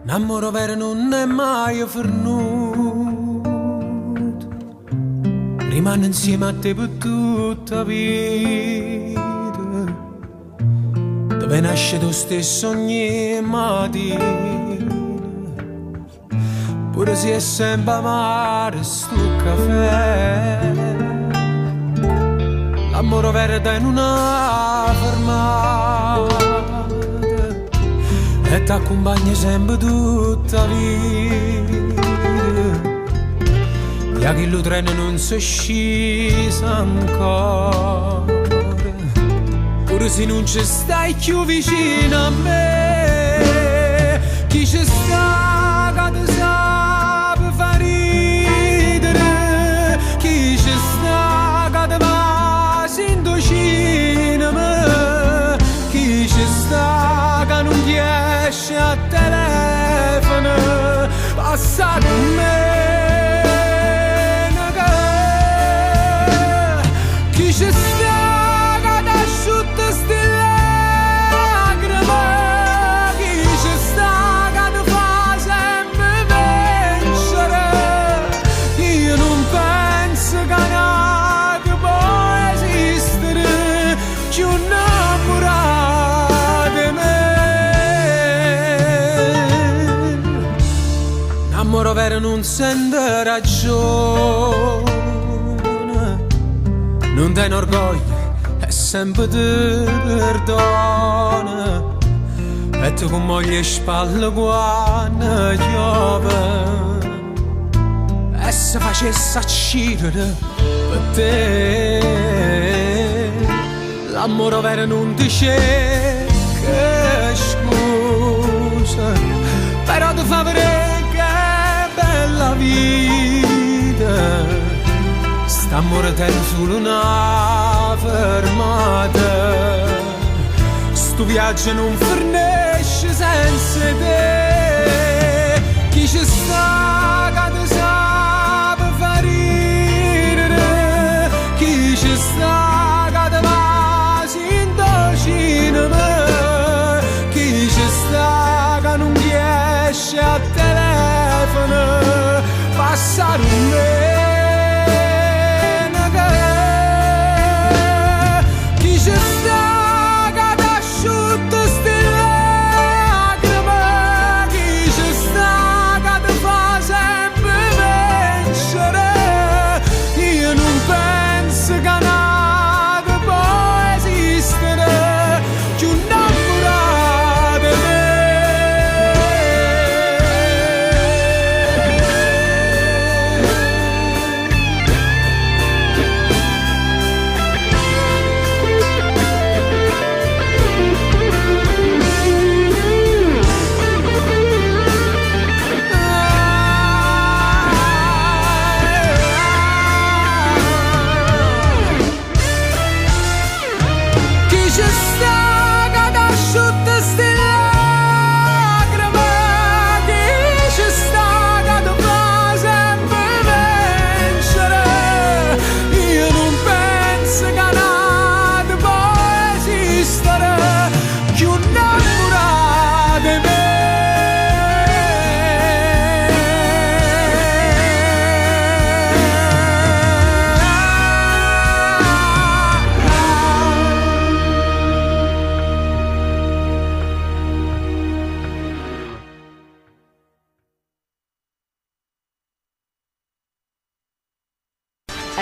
L'amore vero non è mai fernuto, rimane insieme a te per tutta la vita. Dove nasce tu stesso ogni mattina, pure se è sempre amaro sto caffè. L'amore vero da in una fermata e t'accompagna sempre tutta la vita. E a chi lo treno non si è sceso ancora, pure se non ci stai più vicino a me. Chi ci sta che ti sa per far ridere, chi ci sta che ti va indocina a me, chi ci sta che non riesce a telefono, passa con me. Chi ci sta che ti asciutta ste lacrime, chi ci sta che ti fa sempre vincere. Io non penso che che può esistere più innamorata di me. L'amore vero non sente ragione, non tiene orgoglio e sempre ti perdona, e tu con moglie e spalle quando piove e se facesse accedere per te. L'amore vero non ti cerca scusa, però ti fa vedere che è bella vita. St'amore te solo una fermata, sto viaggio non finisce senza te. Chi ci sta che ti sa per far ridere, chi ci sta che ti va indocina a me, chi ci sta che non riesce a telefono, passare un me.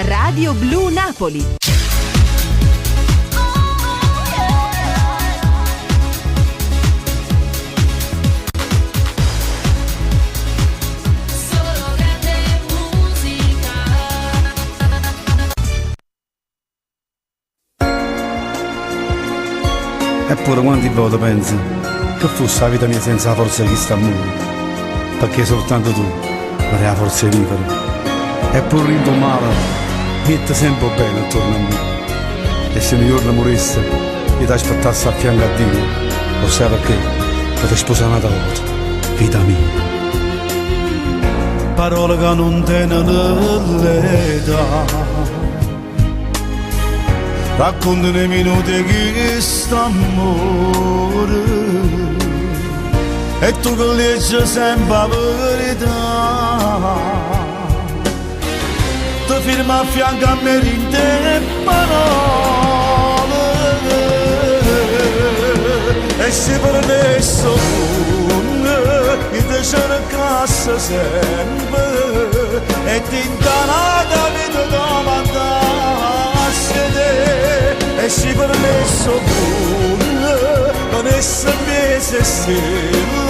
Radio Blu Napoli.
Eppure quante volte pensi che fosse la vita mia senza la forza che sta a muovere, perché soltanto tu mi dai la forza di vivere. Eppure rindo male, niente sempre bene attorno a me. E se un giorno morisse e ti aspettassi a fianco a Dio, lo sai perché? Per sposare un'altra volta, vita mia.
Parole che non tengono l'età, racconta nei minuti che sta amore, e tu che leggi sempre la verità, ti firma a fianco a me in te parole, e se per adesso mi te cercasse sempre, e ti intanata la vita davanti a te, e se per adesso non essere mese stelle,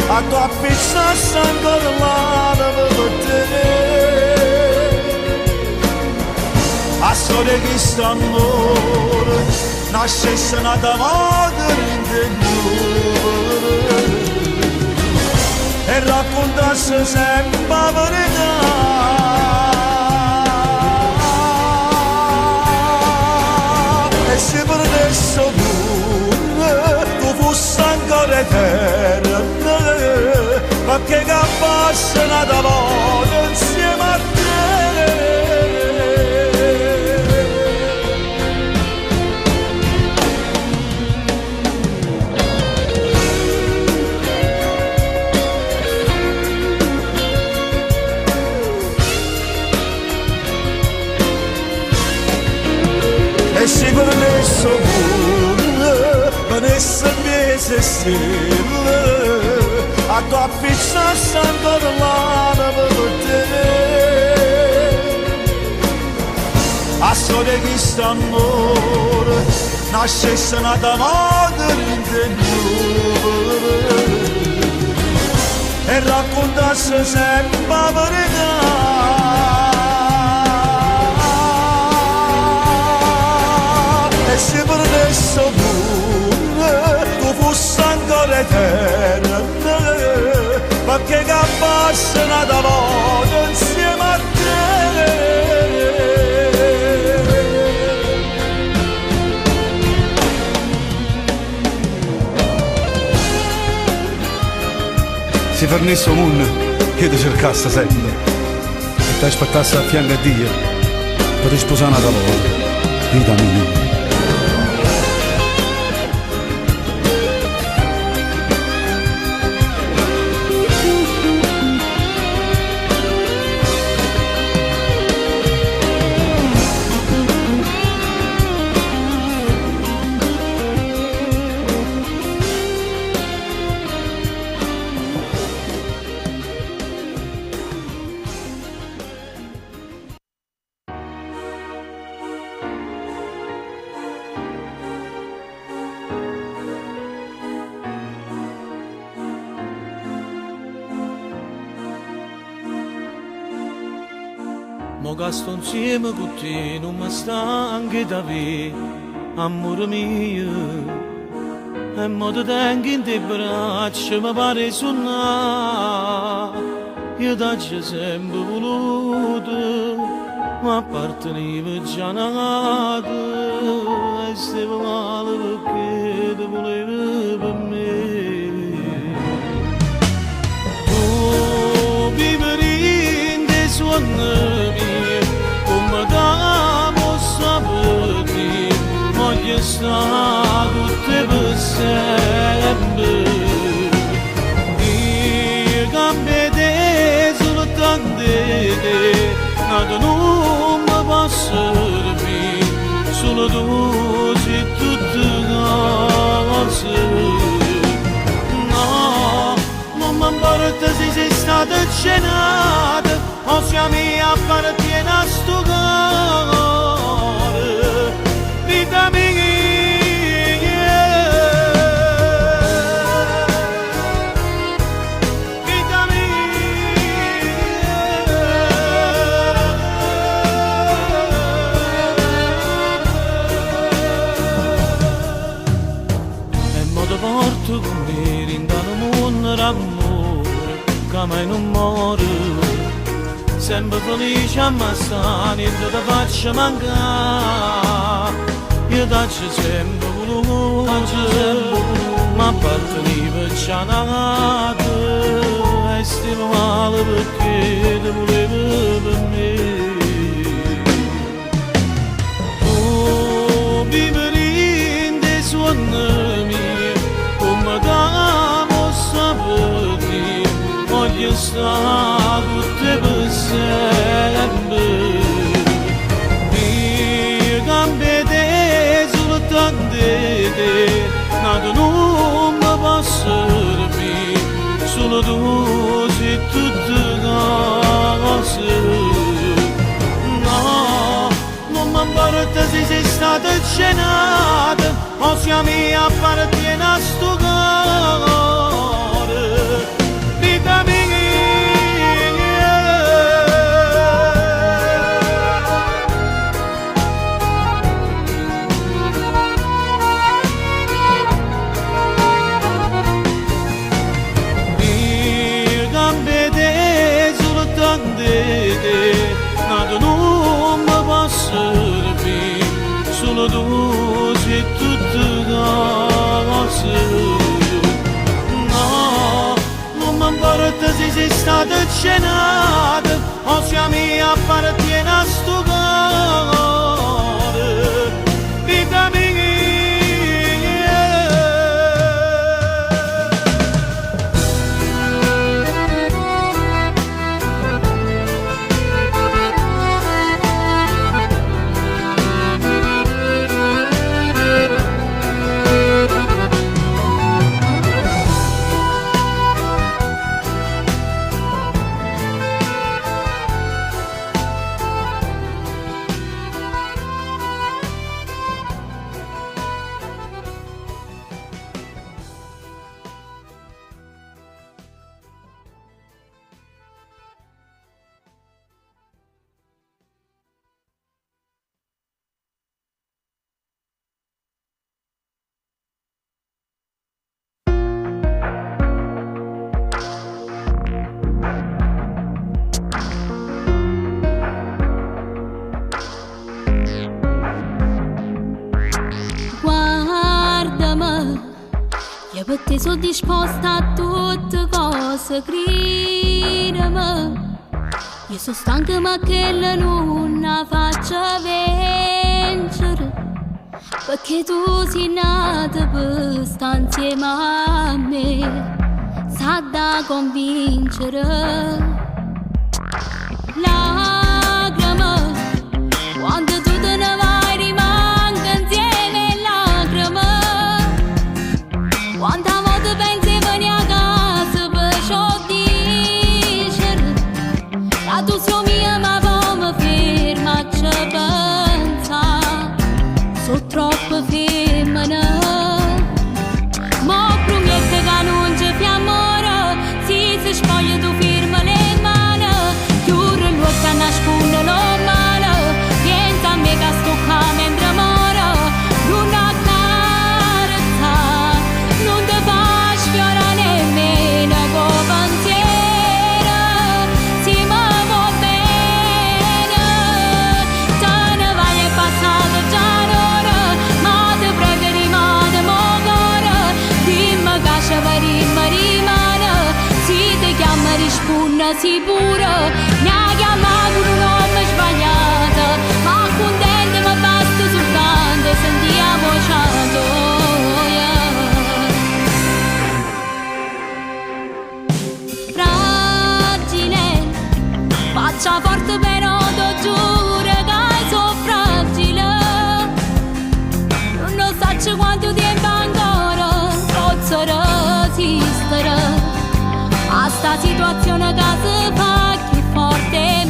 a tua pizza ancora là per te. A storia che sta amore nascesse nata madre in te e raccontasse sempre la verità, e se per adesso tu fossi ancora eterna, perché che passa nata volta insieme a te. E se per adesso venisse mese stelle, a tua pizza ancora là per te. A storia che sta amore nascesse nata madre in te e raccontasse sempre la verità. E se per adesso tu fossi ancora eterna, perché che passa nata volta insieme a te.
Se fornisse un mondo che ti cercasse sempre e ti aspettasse a fianco a Dio per sposare un'altra volta, vita mia.
Mo che sto insieme con te non mi sta anche da vedere, amore mio, e mo ti tengo in te braccia, mi pare suonare, io t'ho sempre voluto, ma appartenevo già nato, e stavo male perché ti volevo per me. Tu vivi in dei suoni, come da mossa per te, voglio stare tutte per sempre. Io cambio te soltanto te, nato non mi posso dormire, solo tu sei tutte cose. No, non mi importa se sei stata cenata,
ossia mia appartiene a sto cuore, vita mia.
Porto con me rindano mondo d'amore che mai non muore, sempre felice a massare niente da faccia mancare, io faccio sempre voluto ma apparteniva già nata e stiamo male perché te volevo per me. Oh, vivere in dei suoni da mossa per te, voglio stare con te per sempre. Mie gambe te soltanto te, nato non mi posso servire, solo tu sei tutte cose. No, non mi importa se sei stata cenata, ossia mia appartiene a sto cuore, vita mia. Mie gambe te soltanto te, nato non mi posso servire, solo tu sei tutte cose. No, non mi importa se sei stata cenata, ossia mia appartiene a sto cuore, vita mia.
Io per te sono disposta a tutte cose, credimi. Io sono stanca ma che la non la faccio vincere, perché tu sei nata per stare insieme a me, sa da convincere. Lacrime, quando tu te ne vai rimango insieme lacrime. Quanta volta pensi veni a casa per ciò dicere, la tua sei mia ma poi mi ferma a ci pensare, sono troppo femmina. Ma promette che non ci fai amore, si spoglia tu firma le mani, chiude l'occhio a nascondere lo male, pensa a me che sto qua mentre moro, non ho carezza, non ti fa sfiorare nemmeno con pensiero, si mi va bene, te ne vai è passato già l'ora, ma ti prego rimane mo cuore, dimmi che ci rimane, si ti chiama risponda sicuro, mi ha chiamato un nome sbagliato, ma contento mi basta soltanto sentire la voce tua. Fragile, faccia forte però ti giuro che sono fragile, non so quanto tempo ancora posso resistere a sta situazione che si fa che forte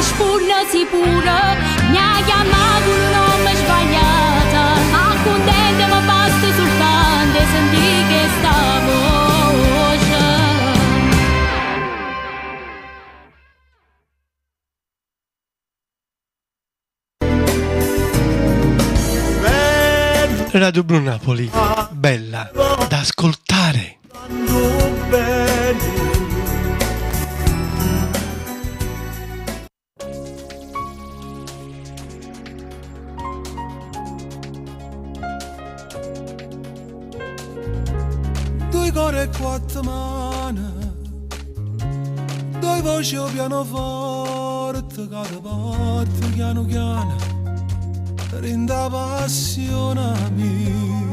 spulla sicura, mi ha chiamato un nome sbagliato, accontenta ma basta soltanto sentire che sta voce.
Radio Blu Napoli, bella da ascoltare.
Due cuore e quattro mani, due voci o pianoforte, cada parte piano piano, renda passione mia.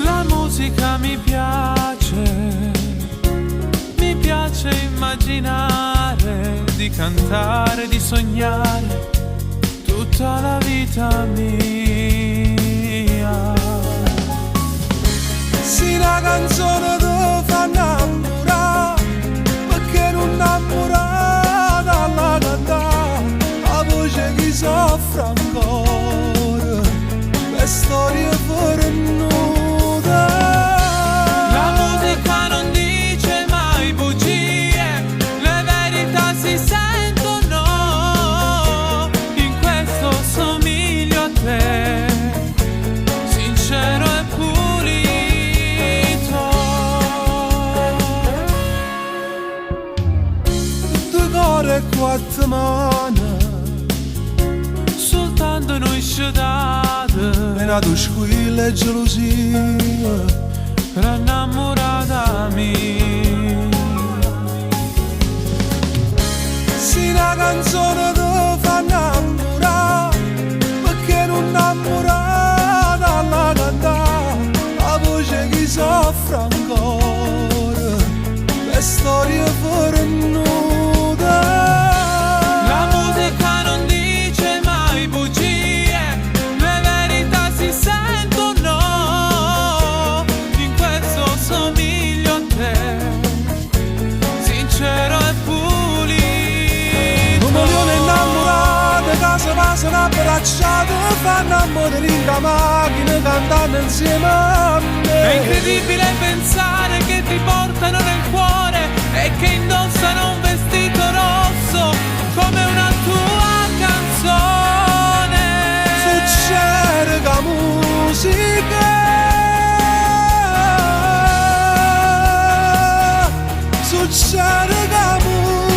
La musica mi piace immaginare, di cantare, di sognare tutta la vita mia. Sì, la canzone ti fa innamorare, perché non innamorata alla cantare, la voce che soffre ancora, le storie fornute. La musica non dice mai bugie, le verità si sentono, in questo somiglio a te, sincero e pulito. Due cuore e quattro mani, soltanto noi scetate, è nato squillo e gelosia per innamorata mia. Sì, la canzone ti fa innamorare, perché non innamorata alla cantare, la voce che soffre ancora, le storie fornute. La musica non dice mai bugie, le verità si sentono, in questo somiglio a te, sincero e pulito. Un milione innamorate, casa passano abbracciate, fanno amore in la macchina cantando insieme a me. È incredibile pensare che ti portano nel cuore e che indossano un vestito rosso come una tua canzone. Succede che musica, succede che musica.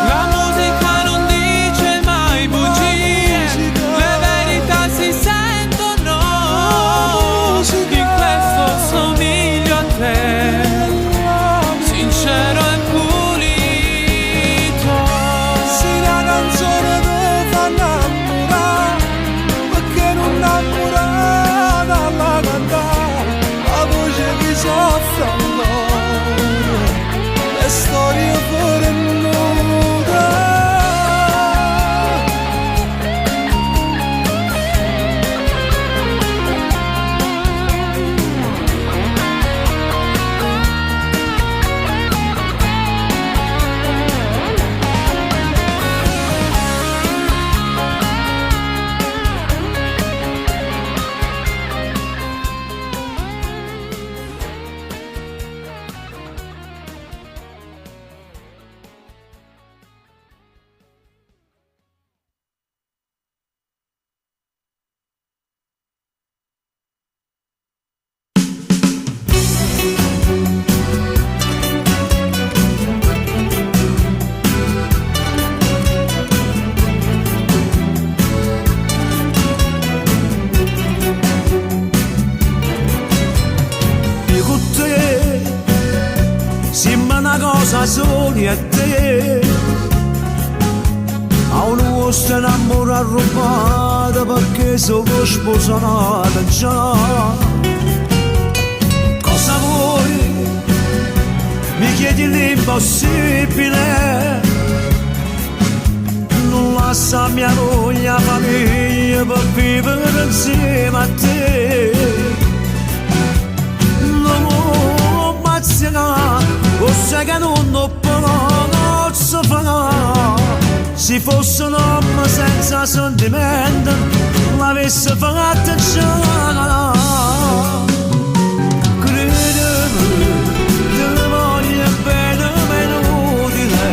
La musica non dice mai bugie, le verità si sentono, in questo somiglio a te, sincero e pulito. Sì, la canzone ti fa innamorare, perché non innamorata alla cantare, la voce che soffre ancora, le storie fornute. Soli a te, a un uomo innamorata rubata, perché sono sposata già. Cosa vuoi? Mi chiedi l'impossibile, non lascia mia moglie, famiglia per vivere insieme a te. Non ho pazienza
se fosse un uomo senza sentimento l'avesse fatto già. Credimi, te voglio bene ma è inutile,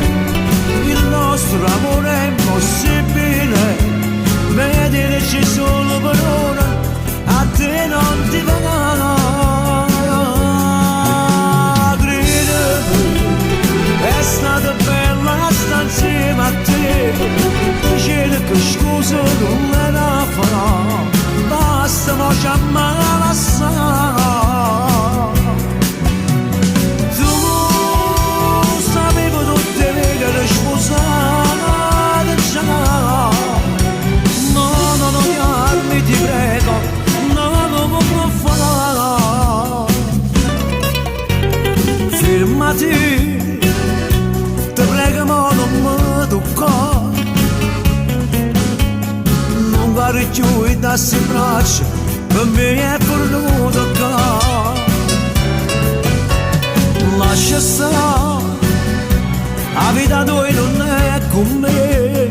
il nostro amore è impossibile, vederci solo per ora a te non ti va. È stata bella sta insieme a te, dice che scusa non me la farò, basta mo ci ammala assai. Tu sapevo tutte le che sposate già, no, non odiarmi ti prego, no, non può fare. Fermati, te prego ma non mi toccare, non guardi più i tassi in braccia, per me è venuto qua. Lascia stare, la vita tua non è con me,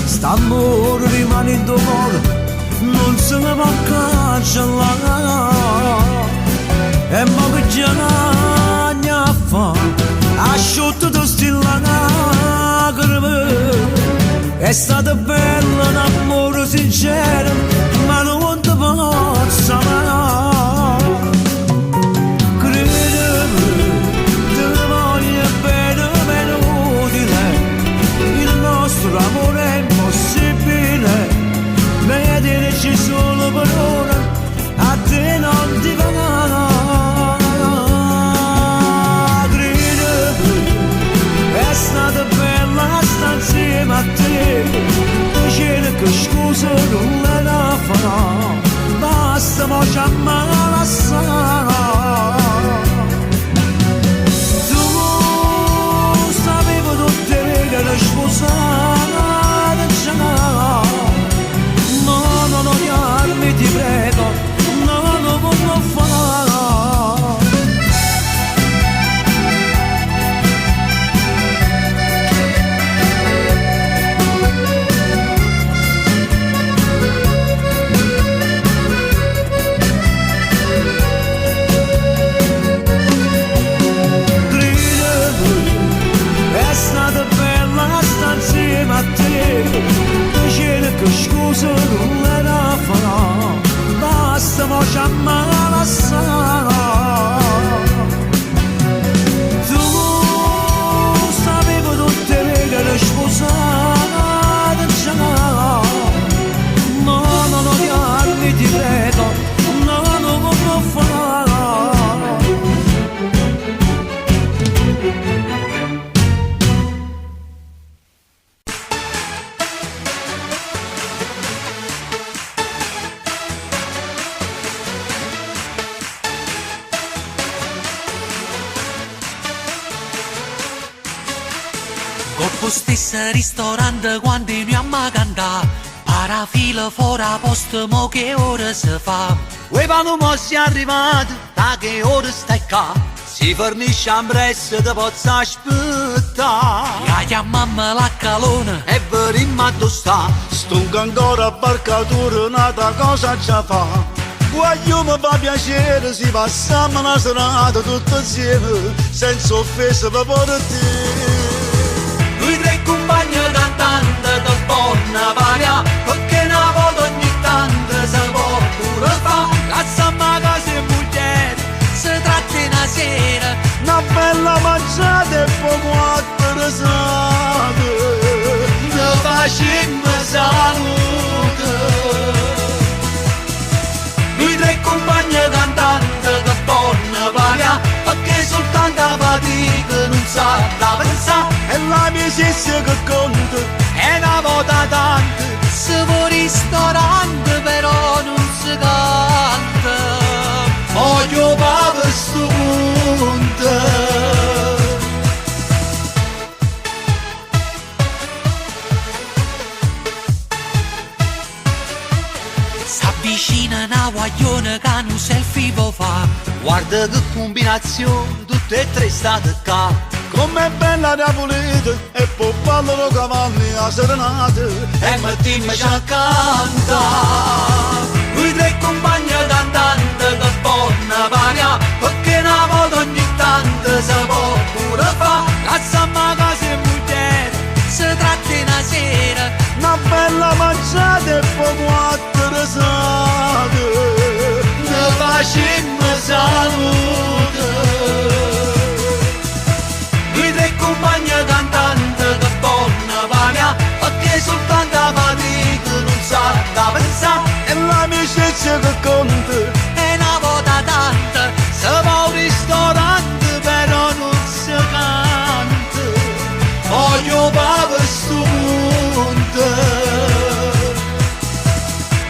st'amore rimane in tuo cuore, non se ne può cancellare. E mo che già a fa, asciutto tu stilla lacrime, è stata bella un amore sincero, ma non ti posso amare. Credimi, te voglio bene ma è inutile, il nostro amore è impossibile, vederci solo per ora a te non ti va. È stata bella sta insieme a te, dice che scusa non me la farò, basta mo ci ammala assai. Tu sapevo tutte le che sposate già, no, non odiarmi ti prego, no, non può fare. Insieme a te, dice che scusa non me la farò, basta mo ci ammala assai. Tu sapevo tutte le che sposate già, no, non odiarmi ti prego, no, non può fare.
Corpo stesso ristorante quando mi amma cantà, parafila fuori a posto mo che ora si fa.
Uè quando mo si è arrivato, da che ora stai qua, si fornisce a presso te posso aspettare.
Ya mamma la calona
e verimmo a tu sta,
stunca ancora a barcatura nata cosa già fa. Voglio mi fa piacere se passiamo una serata tutti insieme, senza offesa per te.
Noi tre compagni cantanti del buona paria, perché una volta ogni tanto si può pure fa.
Cazzamma casa e mugliere,
si tratta una sera,
una bella mangiata e poco attrezzato,
ne facciamo salute. Noi tre compagni cantanti del buona paria, perché soltanto la fatica non sa da pensare.
E la amicizia che conta
è una volta tanto,
se vuoi ristorante però non si canta,
voglio papà sto punto.
S'avvicina una guaglione che un selfie può fa.
Guarda che combinazione, tutte e tre state qua.
com'è bella la pulita e poi ballano cavalli a serenate
e mettiamo a cantare. Noi tre compagni d'andante che buona paria, perché una volta ogni tanto si può pure fare. Lasciamo a casa e mugliere, si tratta una sera,
una bella mangiata e poi 4 risate,
ne facciamo salute. Noi tre compagni d'andante che buona paria, perché soltanto a fatica non sa da pensare.
e l'amicizia che conta
E una volta tanta si va al ristorante però non si canta. Voglio papà sto mondo.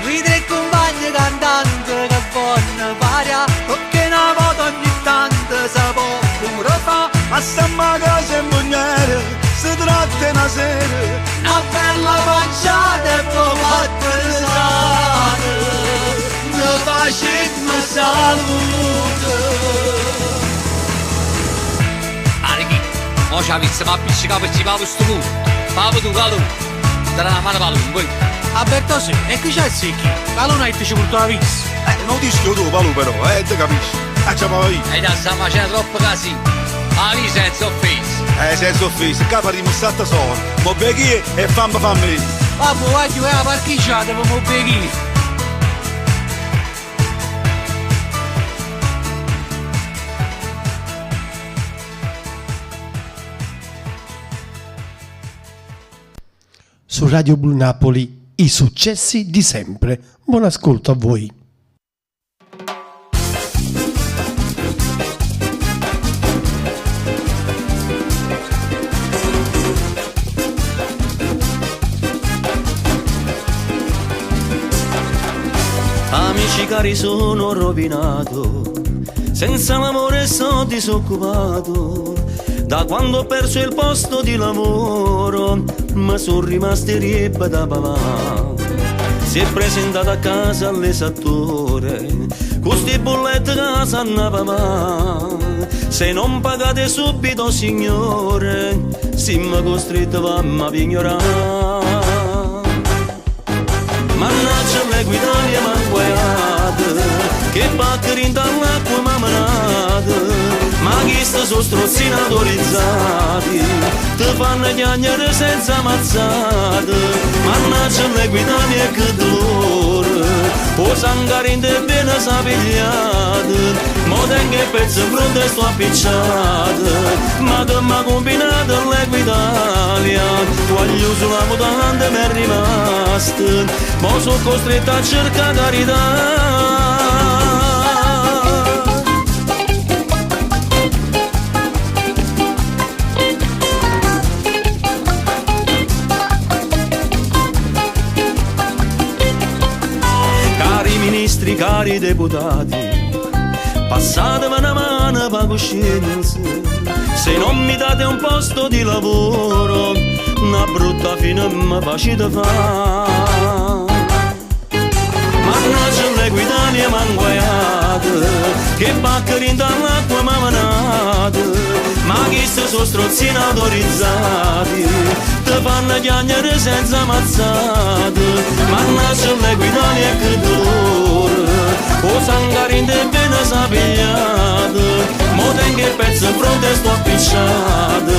Noi tre compagni cantanti che buona paria, perché una volta ogni tanto si può pure fa.
ma stiamo a casa e mugliere si tratta una sera,
una bella mangiata e poi 4 risate, ne facciamo salute.
Anichi, mo c'ha pizza ma appiccica per cipare questo mondo. Papo tu, Calù, dare una mano Palù, poi.
Alberto sì, e qui c'è il secchi, Calù non ti ci porta la pizza.
Non ti schio tu, Palù però, te capisci? Ci va io.
E già stiamo facendo troppo casino. Ma lì senza offesa.
Senza offesa, capa di mustata sola. Mo beghi e fammi.
Babbo, vai la parcheggiata per mo beghi.
Su Radio Blu Napoli, i successi di sempre. Buon ascolto a voi.
Amici cari, sono rovinato, senza l'amore sono disoccupato. Da quando ho perso il posto di lavoro, ma sono rimaste riebbe da papà. Si è presentato a casa all'esattore, con sti bollette che sanno papà. Se non pagate subito, signore, siamo costretti a m'ignorare. Mannaggia le guidanie manguaiate, che paccheri dall'acqua mammanate. Ma chi sta sono strozzi autorizzati, ti fanno chiagnere senza mazzate. Mannaggia le guidanie che dolore, o sangare in te bene sapigliate. Mo tengo il pezzo in fronte e sto appicciato, ma che m'ha combinato l'Equitalia. Voglio sulla mutanda mi è rimasto, mo sono costretto a cercare carità. Cari deputati, passatemi una mano per coscienza. Se non mi date un posto di lavoro, una brutta fine mi facete fare. Mannaggia le guidanie manguaiate, che paccheri dall'acqua mammanate. Ma chi se sono strozzini autorizzati, ti fanno chiagnere senza mazzate. Mannaggia le guidanie che dolore, o sangare in te bene sapigliate. Mo tengo il pezzo in fronte e sto appicciato,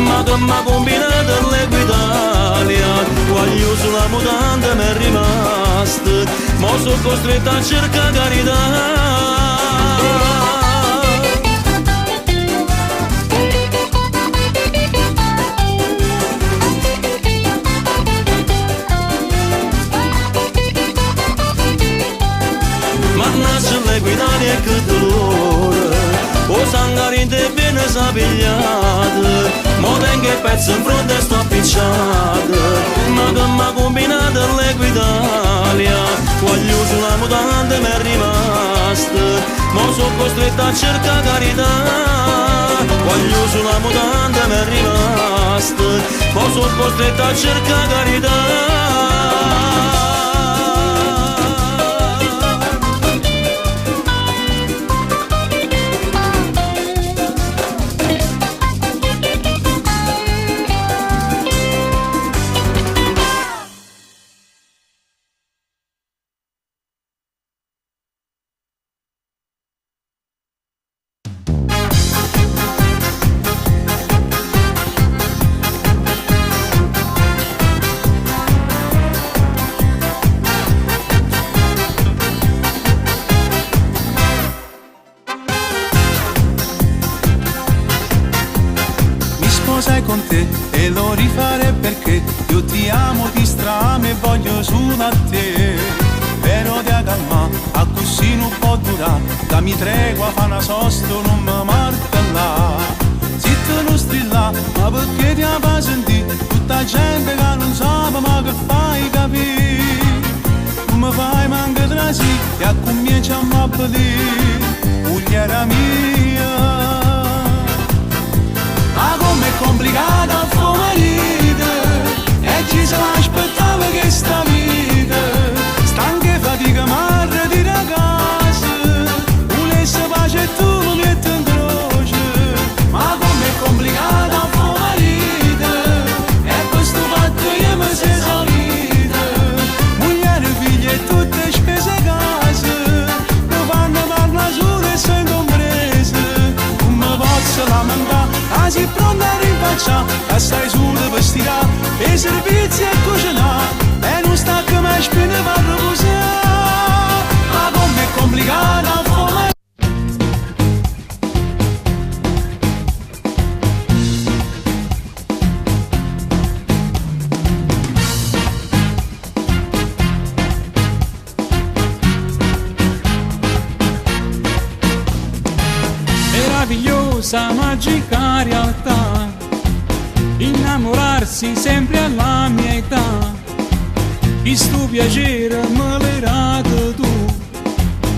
ma che m'ha combinato l'Equitalia. Voglio sulla mutanda mi è rimasto, mo sono costretto a cercare carità. Guidanie che dolore, o sangare in te bene sapigliate. Mo tengo il pezzo in fronte e sto appicciato, ma che m'ha combinato l'Equitalia. Voglio sulla mutanda mi è rimasto, mo sono costretto a cercare carità. Voglio sulla mutanda mi è rimasto, mo sono costretto a cercare carità.
con te e lo rifarei perché io ti amo, ti stramo e voglio solo a te. Però ti calma, a così non può durare, dammi tregua, fa una sosta, non mi martella. Zitto non strilla, ma perché ti fa sentire tutta gente che non sa ma che fai capire. Non mi fai manca trasi e a comincia a m'abbellire, ugliera mia. Ma com'è complicata a tuo marito e ci se l'aspettava che sta vita. Stanca e fatica marra di ragazza, volesse pace e tu lo metti in croce. Ma com'è complicata a tuo marito e questo fatto io mi sei salita. Moglie, figli e tutte spese a casa, mi fanno parlare solo e sei comprese. Non mi posso lamentare, quasi pronta a rinfacciare, stai solo vestita e servizi e cucinare. E non sta che mai spine va a riposare. Ma com'è complicata a fare.
Meravigliosa, magica realtà, innamorarsi sempre alla mia età. Questo piacere me l'hai dato tu,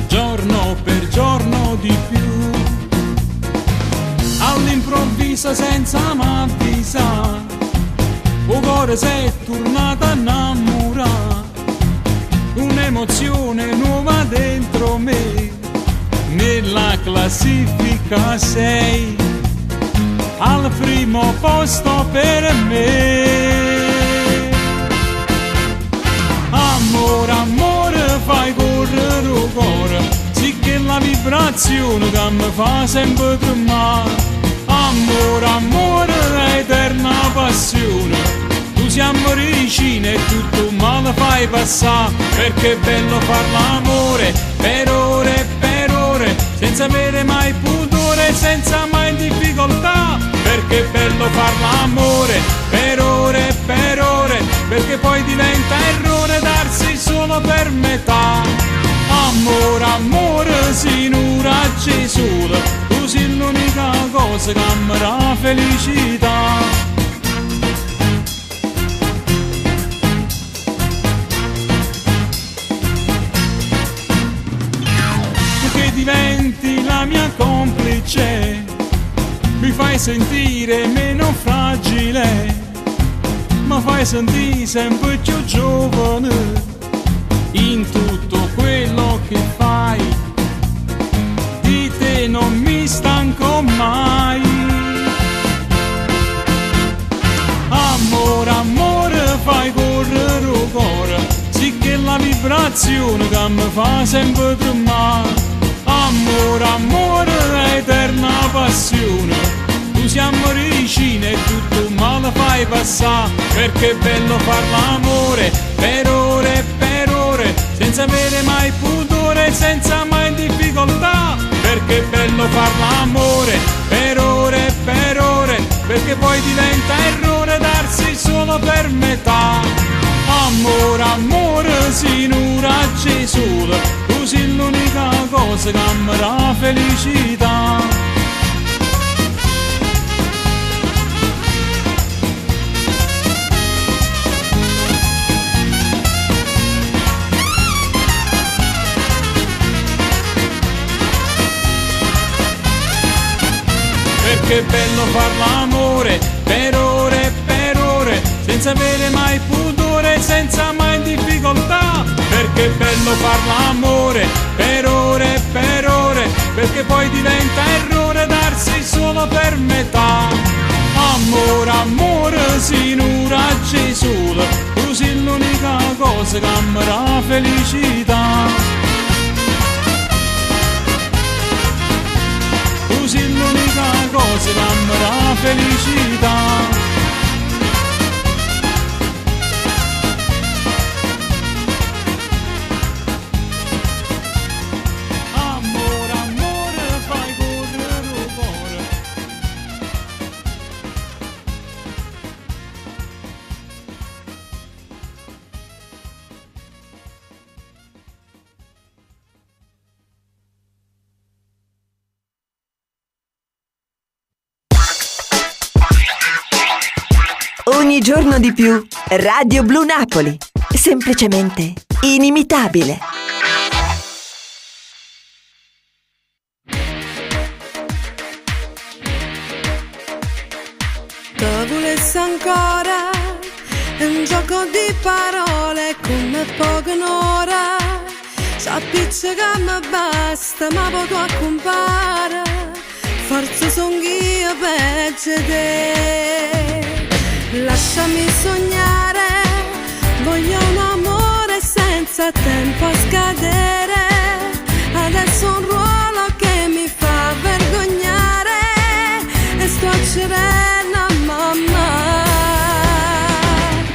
giorno per giorno di più. All'improvviso senza m'avvisare, o cuore sei tornato a innamorare. Un'emozione nuova dentro me, nella classifica sei al primo posto per me. Amore, amore, fai correre il cuore, sì che la vibrazione che mi fa sempre tremare. Amore, amore, eterna passione, tu siamo vicini e tutto male fai passare. Perché è bello far l'amore per ore, senza avere mai pudore, senza mai difficoltà. Perché è bello far l'amore per ore, perché poi diventa errore darsi solo per metà. Amore, amore, sinura Gesù, tu sei l'unica cosa che mi dà felicità. Diventi la mia complice, mi fai sentire meno fragile, mi fai sentire sempre più giovane in tutto quello che fai. Di te non mi stanco mai. Amore, amore, fai correre il cuore, sì che la vibrazione che mi fa sempre tremare. Amore, amore, eterna passione, tu siamo vicini e tutto male fai passare. Perché è bello far l'amore per ore, senza avere mai pudore, senza mai difficoltà. Perché è bello far l'amore per ore, perché poi diventa errore darsi solo per metà. Amore, amore, sinura Gesù, tu sei l'unica cosa che mi dà felicità. Perché è bello far l'amore per ore, senza avere mai pudore, senza mai difficoltà. Perché è bello far l'amore per ore, perché poi diventa errore darsi solo per metà. Amore, amore, sinura Gesù, tu sei l'unica cosa che mi dà felicità. Tu sei l'unica cosa che mi dà felicità.
Ogni giorno di più, Radio Blu Napoli. Semplicemente inimitabile.
Te volessi ancora, è un gioco di parole come poco un'ora. S'appiccica che mi basta, ma poco a compare. Forse son io peggio di te. Lasciami sognare, voglio un amore senza tempo a scadere. Adesso un ruolo che mi fa vergognare e sto serena, mamma.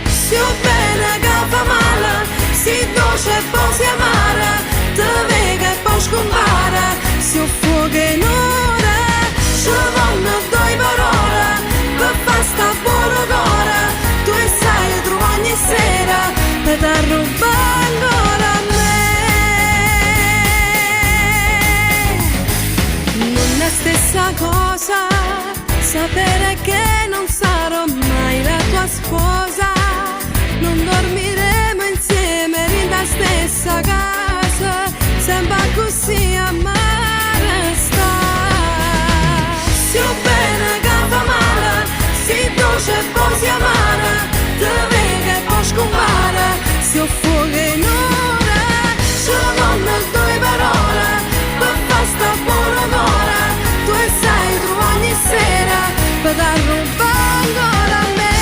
Si ho bene che fa male, si dolce e poi si amare, te vega e poi scompare. Si ho fuoco in ora, ci vanno due parole per far sta buona cuore. Tu sai, trovo ogni sera per dar ruba ancora a me. Non è stessa cosa sapere che non sarò mai la tua sposa. Non dormiremo insieme in la stessa casa, sembra così amare sta. Si ho bene che fa male, si dolce e poi si amare, te vega e poi scompare. Si ho fuoco in ora, ci vanno due parole per far sta buona cuore. Tu sai, trovo ogni sera per dar ruba ancora a me.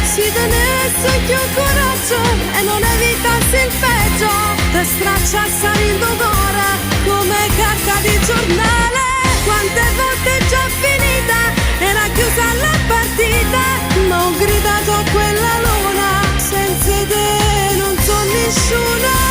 Si tenesse più coraggio e non evitassi il peggio, te straccia salindo d'ora come carta di giornale. Quante volte già finita, era chiusa la partita, ma ho gridato a quella luna, senza te non so nessuna.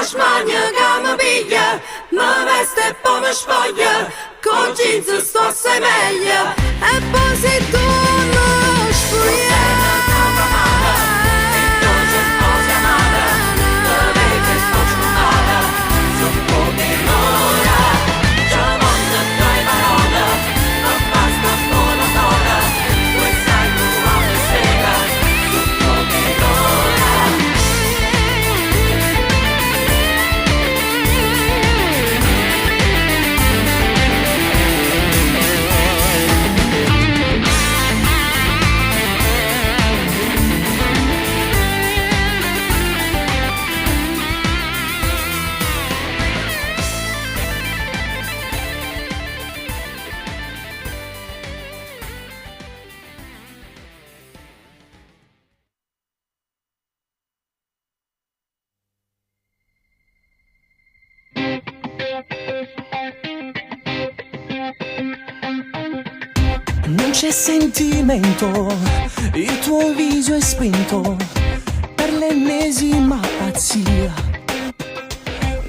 Smagna che mi piglia, mi veste e poi mi spoglia, con jeans sto sei meglio, e poi se tu non sfugli.
Non c'è sentimento, il tuo viso è spento per l'ennesima pazzia.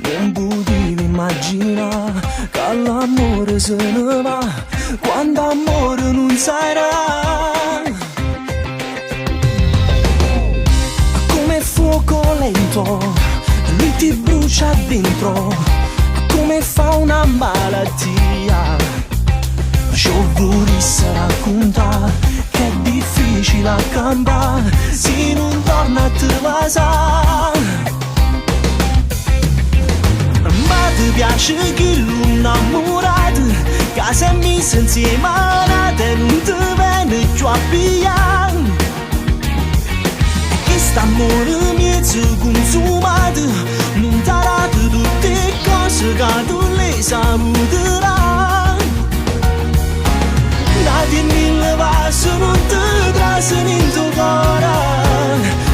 Non potevi immaginare che l'amore se ne va quando amore non sarà. Come fuoco lento, lui ti brucia dentro, come fa una malattia. Ci vorresti raccontare che è difficile a cambiare se non torna a te vasare. Ma ti piace che l'innamorato che si è messo insieme a una e non ti viene più a pigliare. E che st'amore mezzo consumato non ti ha dato tutte le cose che tu le saputerai. Nati mille passi non ti trasano in tuo cuore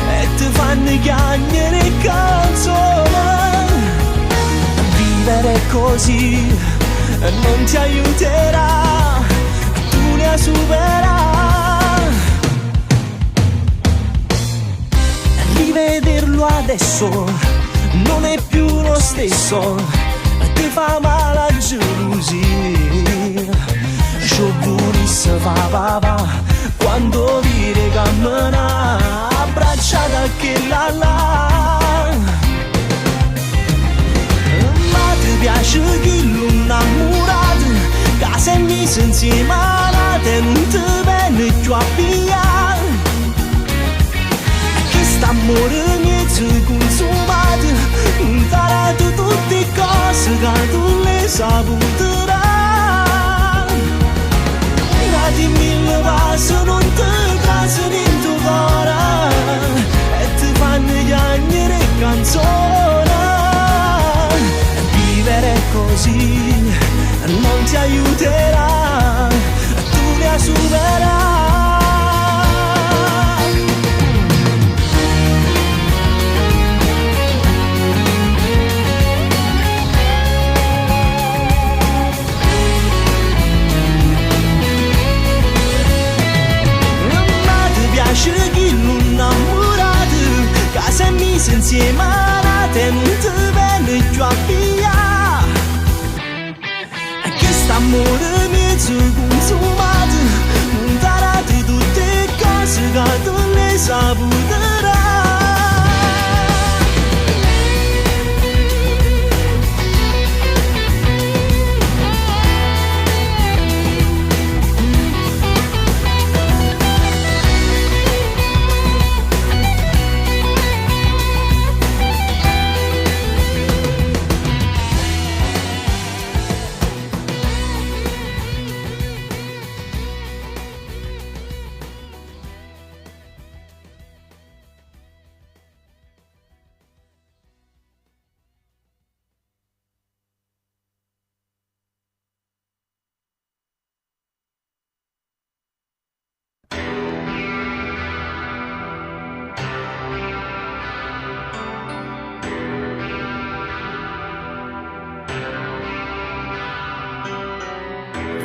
e ti fanno chiagnere e canzone. Vivere così non ti aiuterà, tu ne superai. Rivederlo adesso non è più lo stesso, ti fa male la gelosia. se fa papà quando vire cammina abbracciata che là. Ma ti piace chi l'innamorato che se mi insieme a te non ti viene più a pigliare. Che sta amore mi è consumato, non farà tutte le cose che tu le saputerai. Di mille passi non ti trasano in tuo cuore e ti fanno chiagnere canzoni. Vivere così non ti aiuterà, tu li supererai. Piace chi l'innamorato che se mi insieme a te non ti viene più a pigliare. Che st'amore mi è consumato, non darà di tutte le cose che tu le saputerai.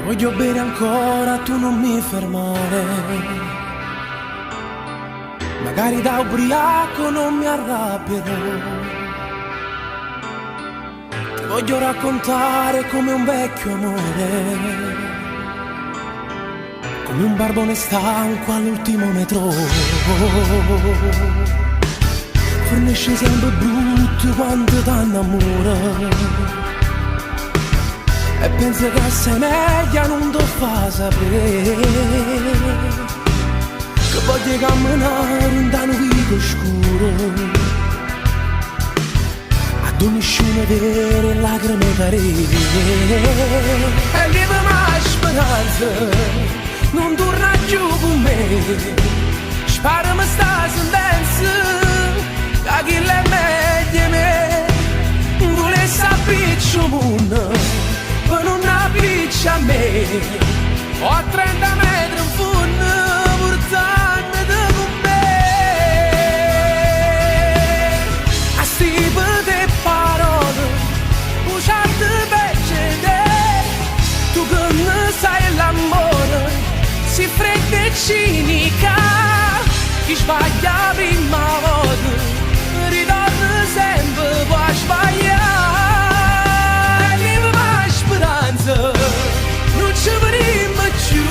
Voglio bene ancora, tu non mi fermare. Magari da ubriaco non mi arrabbierò. Ti voglio raccontare come un vecchio amore, come un barbone stanco all'ultimo metro. Fornisce sempre brutto quando t'annamora. E penso che sei meglio non ti fa sapere che voglio camminare in un vico scuro ad ogni scena vedere lacrime carine. E lì ma speranza non torna più con me. Spara mi sta sentenza che chi l'è meglio me vuole sapere ciò mondo ma non appiccia a me. Ho a 30 metri in fondo portando con me. A stipe di parole usate per te. Tu che ne sai l'amore si fredda e cinica. Chi sbaglia prima volta ritorna sempre poi sbagliare. Non ci vedremo più,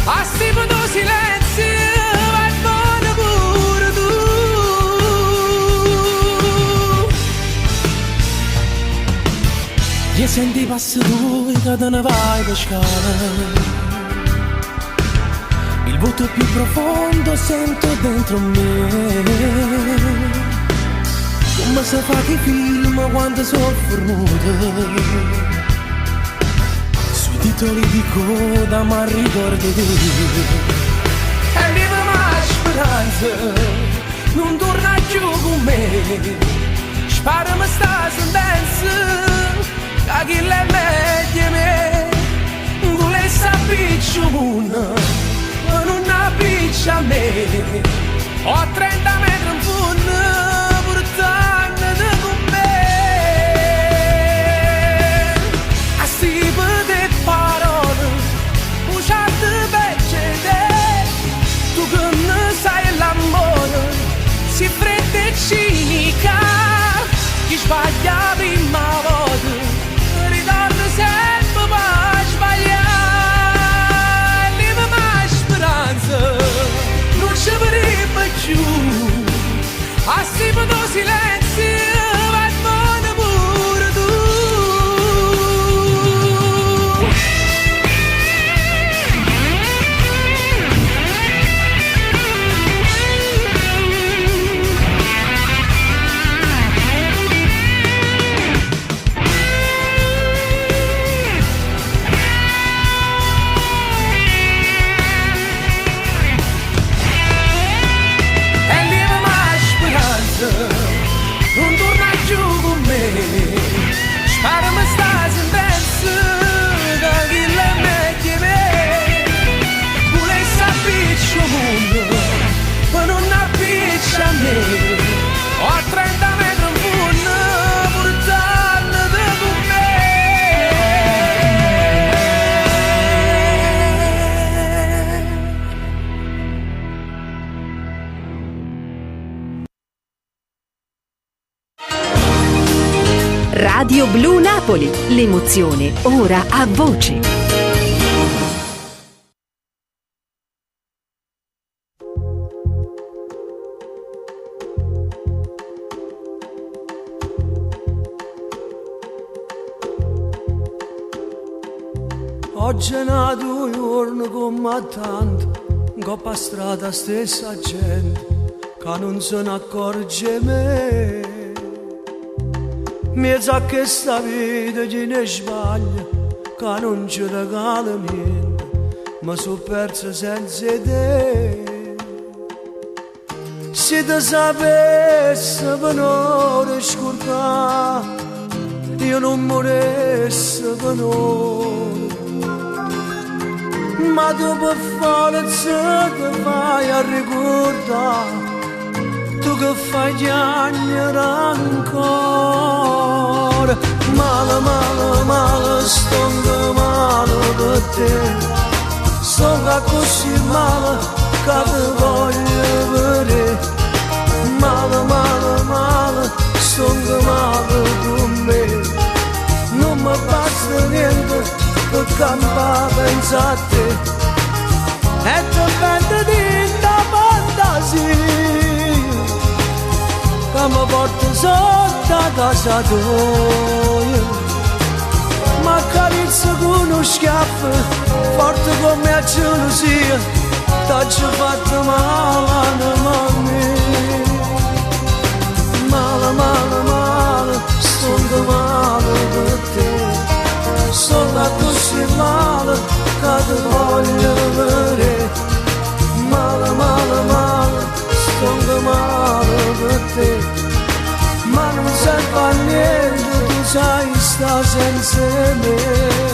a stipo do silenzio vai buono pure tu. Gli senti passi tu che te ne vai per scala. Il vuoto più profondo sento dentro me, come se fa che film quando sono fornuto. Titoli di coda ma ricordi te. E viva ma speranza non torna più con me. Spara mi sta sentenza che chi l'è meglio me vuole sapere ciò mondo ma non appiccia a me. Ho a 30 metri in fondo portando con me. A stipe di parole usate per te. Tu che ne sai l'amore si fredda e cinica. Chi sbaglia prima volta ritorna sempre per sbagliare.
Radio Blu Napoli, l'emozione ora a voce.
Oggi è nato un giorno come tanto, in coppa strada stessa gente, che non se ne accorge me. Mi sa che sta vita chi ne sbaglia, che non ci regala niente, ma sono perso senza te. Se ti sapessi per non scordare, io non morissi per noi. Ma tu per forza ti vai a ricordare, tu che fai piangere ancora. Male, male, male, sto male per te, sto così male che ti voglio vedere. Male, male, male, sto male con me, non mi basta niente per campare pensa a te, e ti prende di da fantasia che mi porta sotto a casa tua, ma accarezza con uno schiaffo forte come a gelosia, t'ho fatto male a me. Male, male, male, sto male per te, sono così male che ti voglio vedere. Male, male, male, sto male per te, ma non serve a niente, tu sai sta senza me.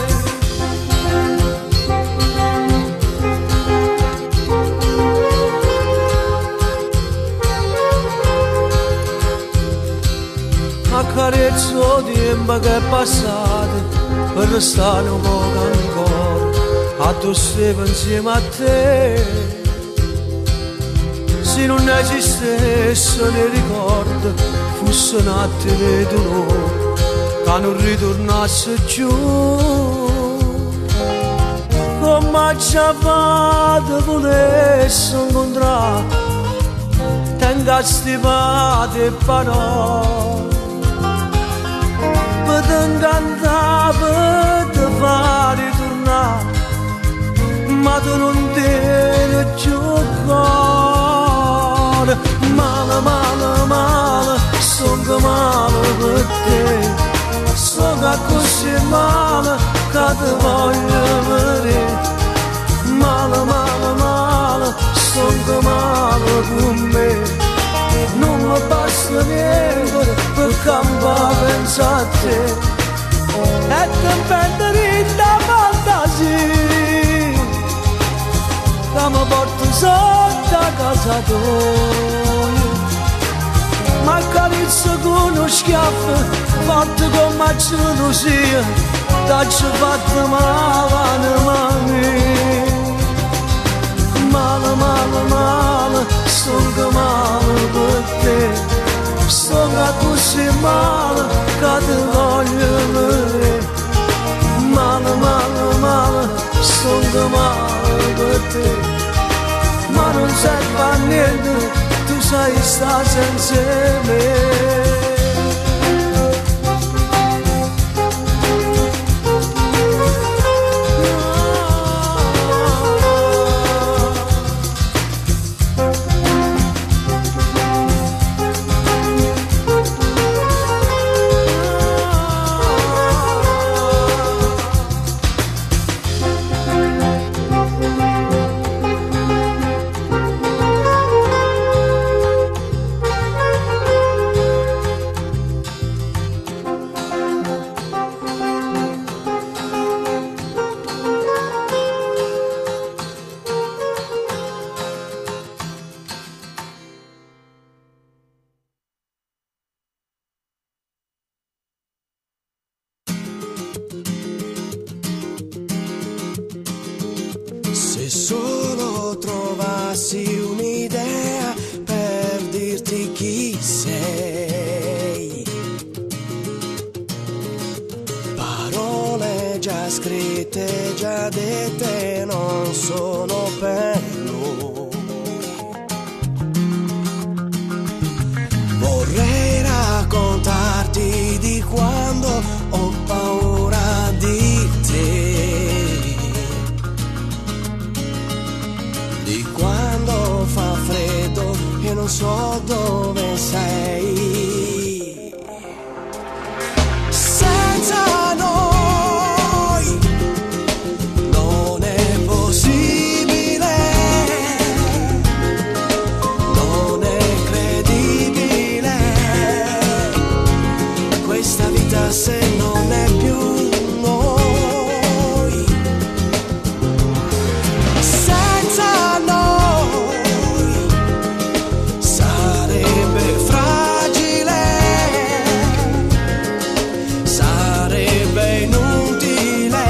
Accarezzo il tempo che è passato per restare un po' ancora, a tu stevo insieme a te. Se non esistesse nei ricordi, fosse un attimo di dolore, che non ritornasse giù. Come già fatto volesse incontrare, tenga stivate parole, per t'ingannare, per fare ritornare, ma tu non tieni più cuore. Male, male, male, sono male per te, sono così male che ti voglio vedere. Male, male, male, sono male con me, non mi basta niente per campare pensa a te, e ti prendere da fantasia che mi porta sotto a casa tua, ma accarezza con uno schiaffo forte come a gelosia, t'ho fatto male a me. Male, male, male, sono male per te, sono così male che ti voglio vedere. Male, male, male, sono male per te, ma non serve a niente, tu sai sta senza me.
Se solo trovassi un'idea per dirti chi sei,
scritte, già dette, non sono per lui. Vorrei raccontarti di quando ho paura di te, di quando fa freddo e non so dove sei. Senza noi non è possibile, non è credibile questa vita se non è più noi. Senza noi sarebbe fragile, sarebbe inutile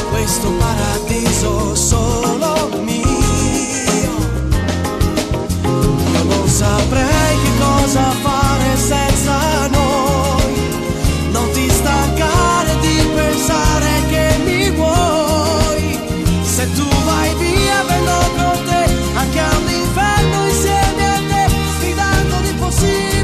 questo paradiso solo mio. Io non saprei che cosa fare senza noi. Non ti stancare di pensare che mi vuoi. Se tu vai via vengo con te anche all'inferno insieme a te, sfidando l'impossibile.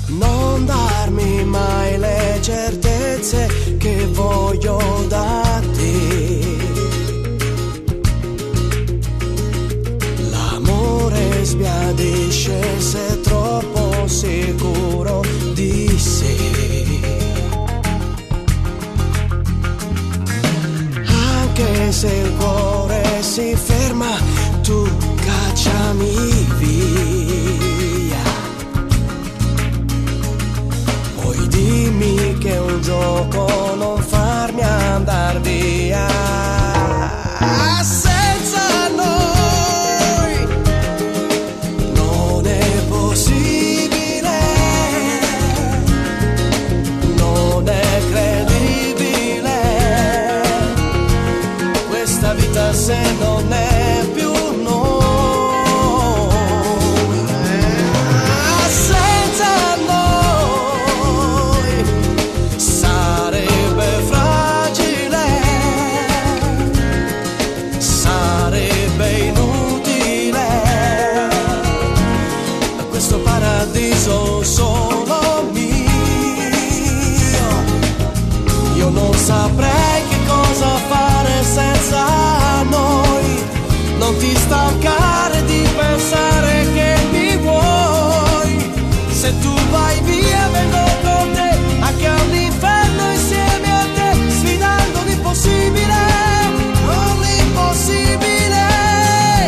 Non darmi mai le certezze che voglio da te. L'amore sbiadisce se è troppo sicuro di sé. Anche se il cuore si ferma, tu cacciami via. Poi dimmi che è un gioco, non farmi andar via. Senza noi non è possibile, non è credibile questa vita se non è più noi. Senza noi sarebbe fragile, sarebbe inutile questo paradiso solo mio. Io non saprei che cosa fare senza noi. Non ti stancare di pensare che mi vuoi. Se tu vai via vengo con te anche all'inferno insieme a te, sfidando l'impossibile. Oh, l'impossibile.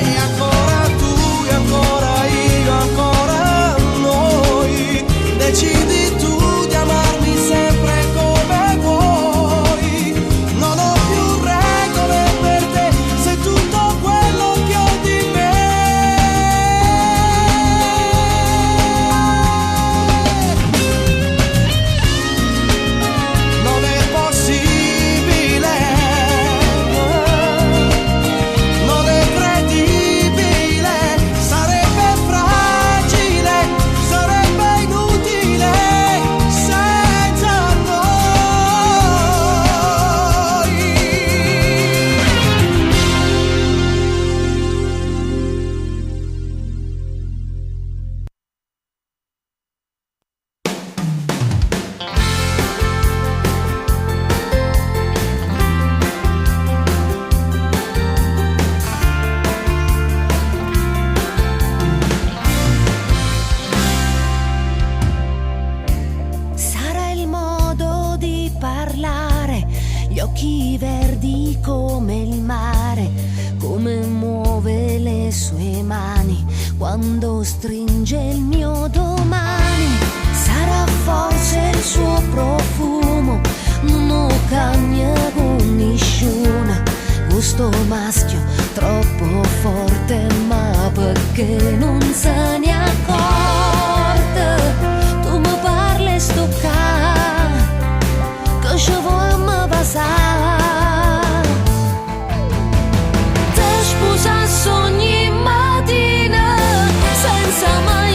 E ancora tu, e ancora io, ancora noi. Decidi tu di amarmi sempre come vuoi. Non ho più regole per te, sei tutto quello che ho di me. Non è possibile, non è credibile, sarebbe fragile, sarebbe inutile senza noi.
Sarà il modo di parlare, gli occhi verdi come il mare, come muove le sue mani quando stringe il mio domani. Sarà forse il suo profumo, non ho cagna con nessuno, gusto maschio troppo forte, ma perché non se ne accorge. Tu mi parli e sto qua, che ci vuoi passare. Te sposassi ogni mattina senza mai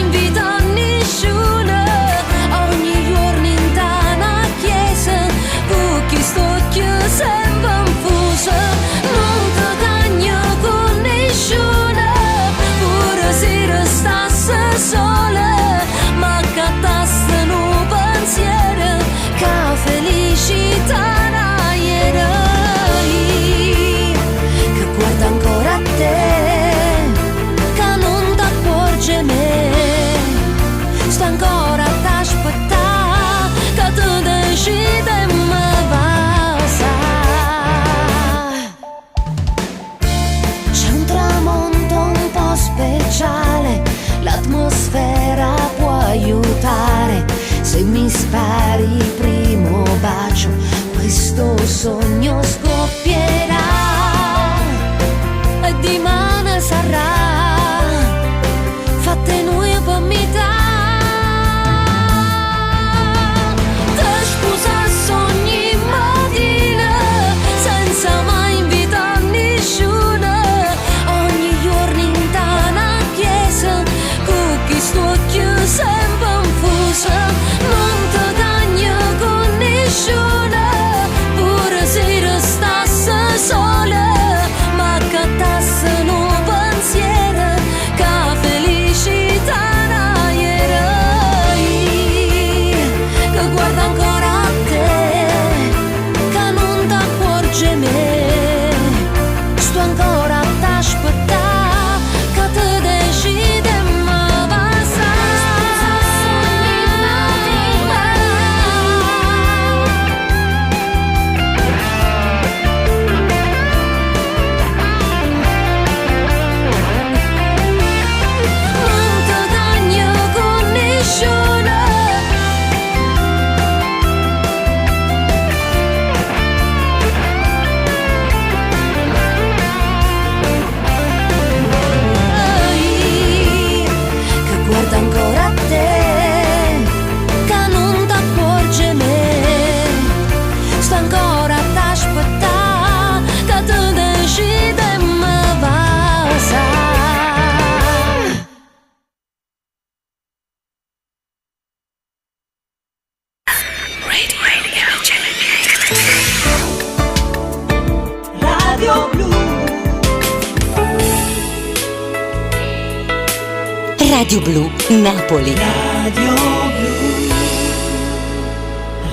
Radio Blu Napoli.
Radio Blu.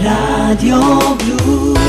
Radio Blu.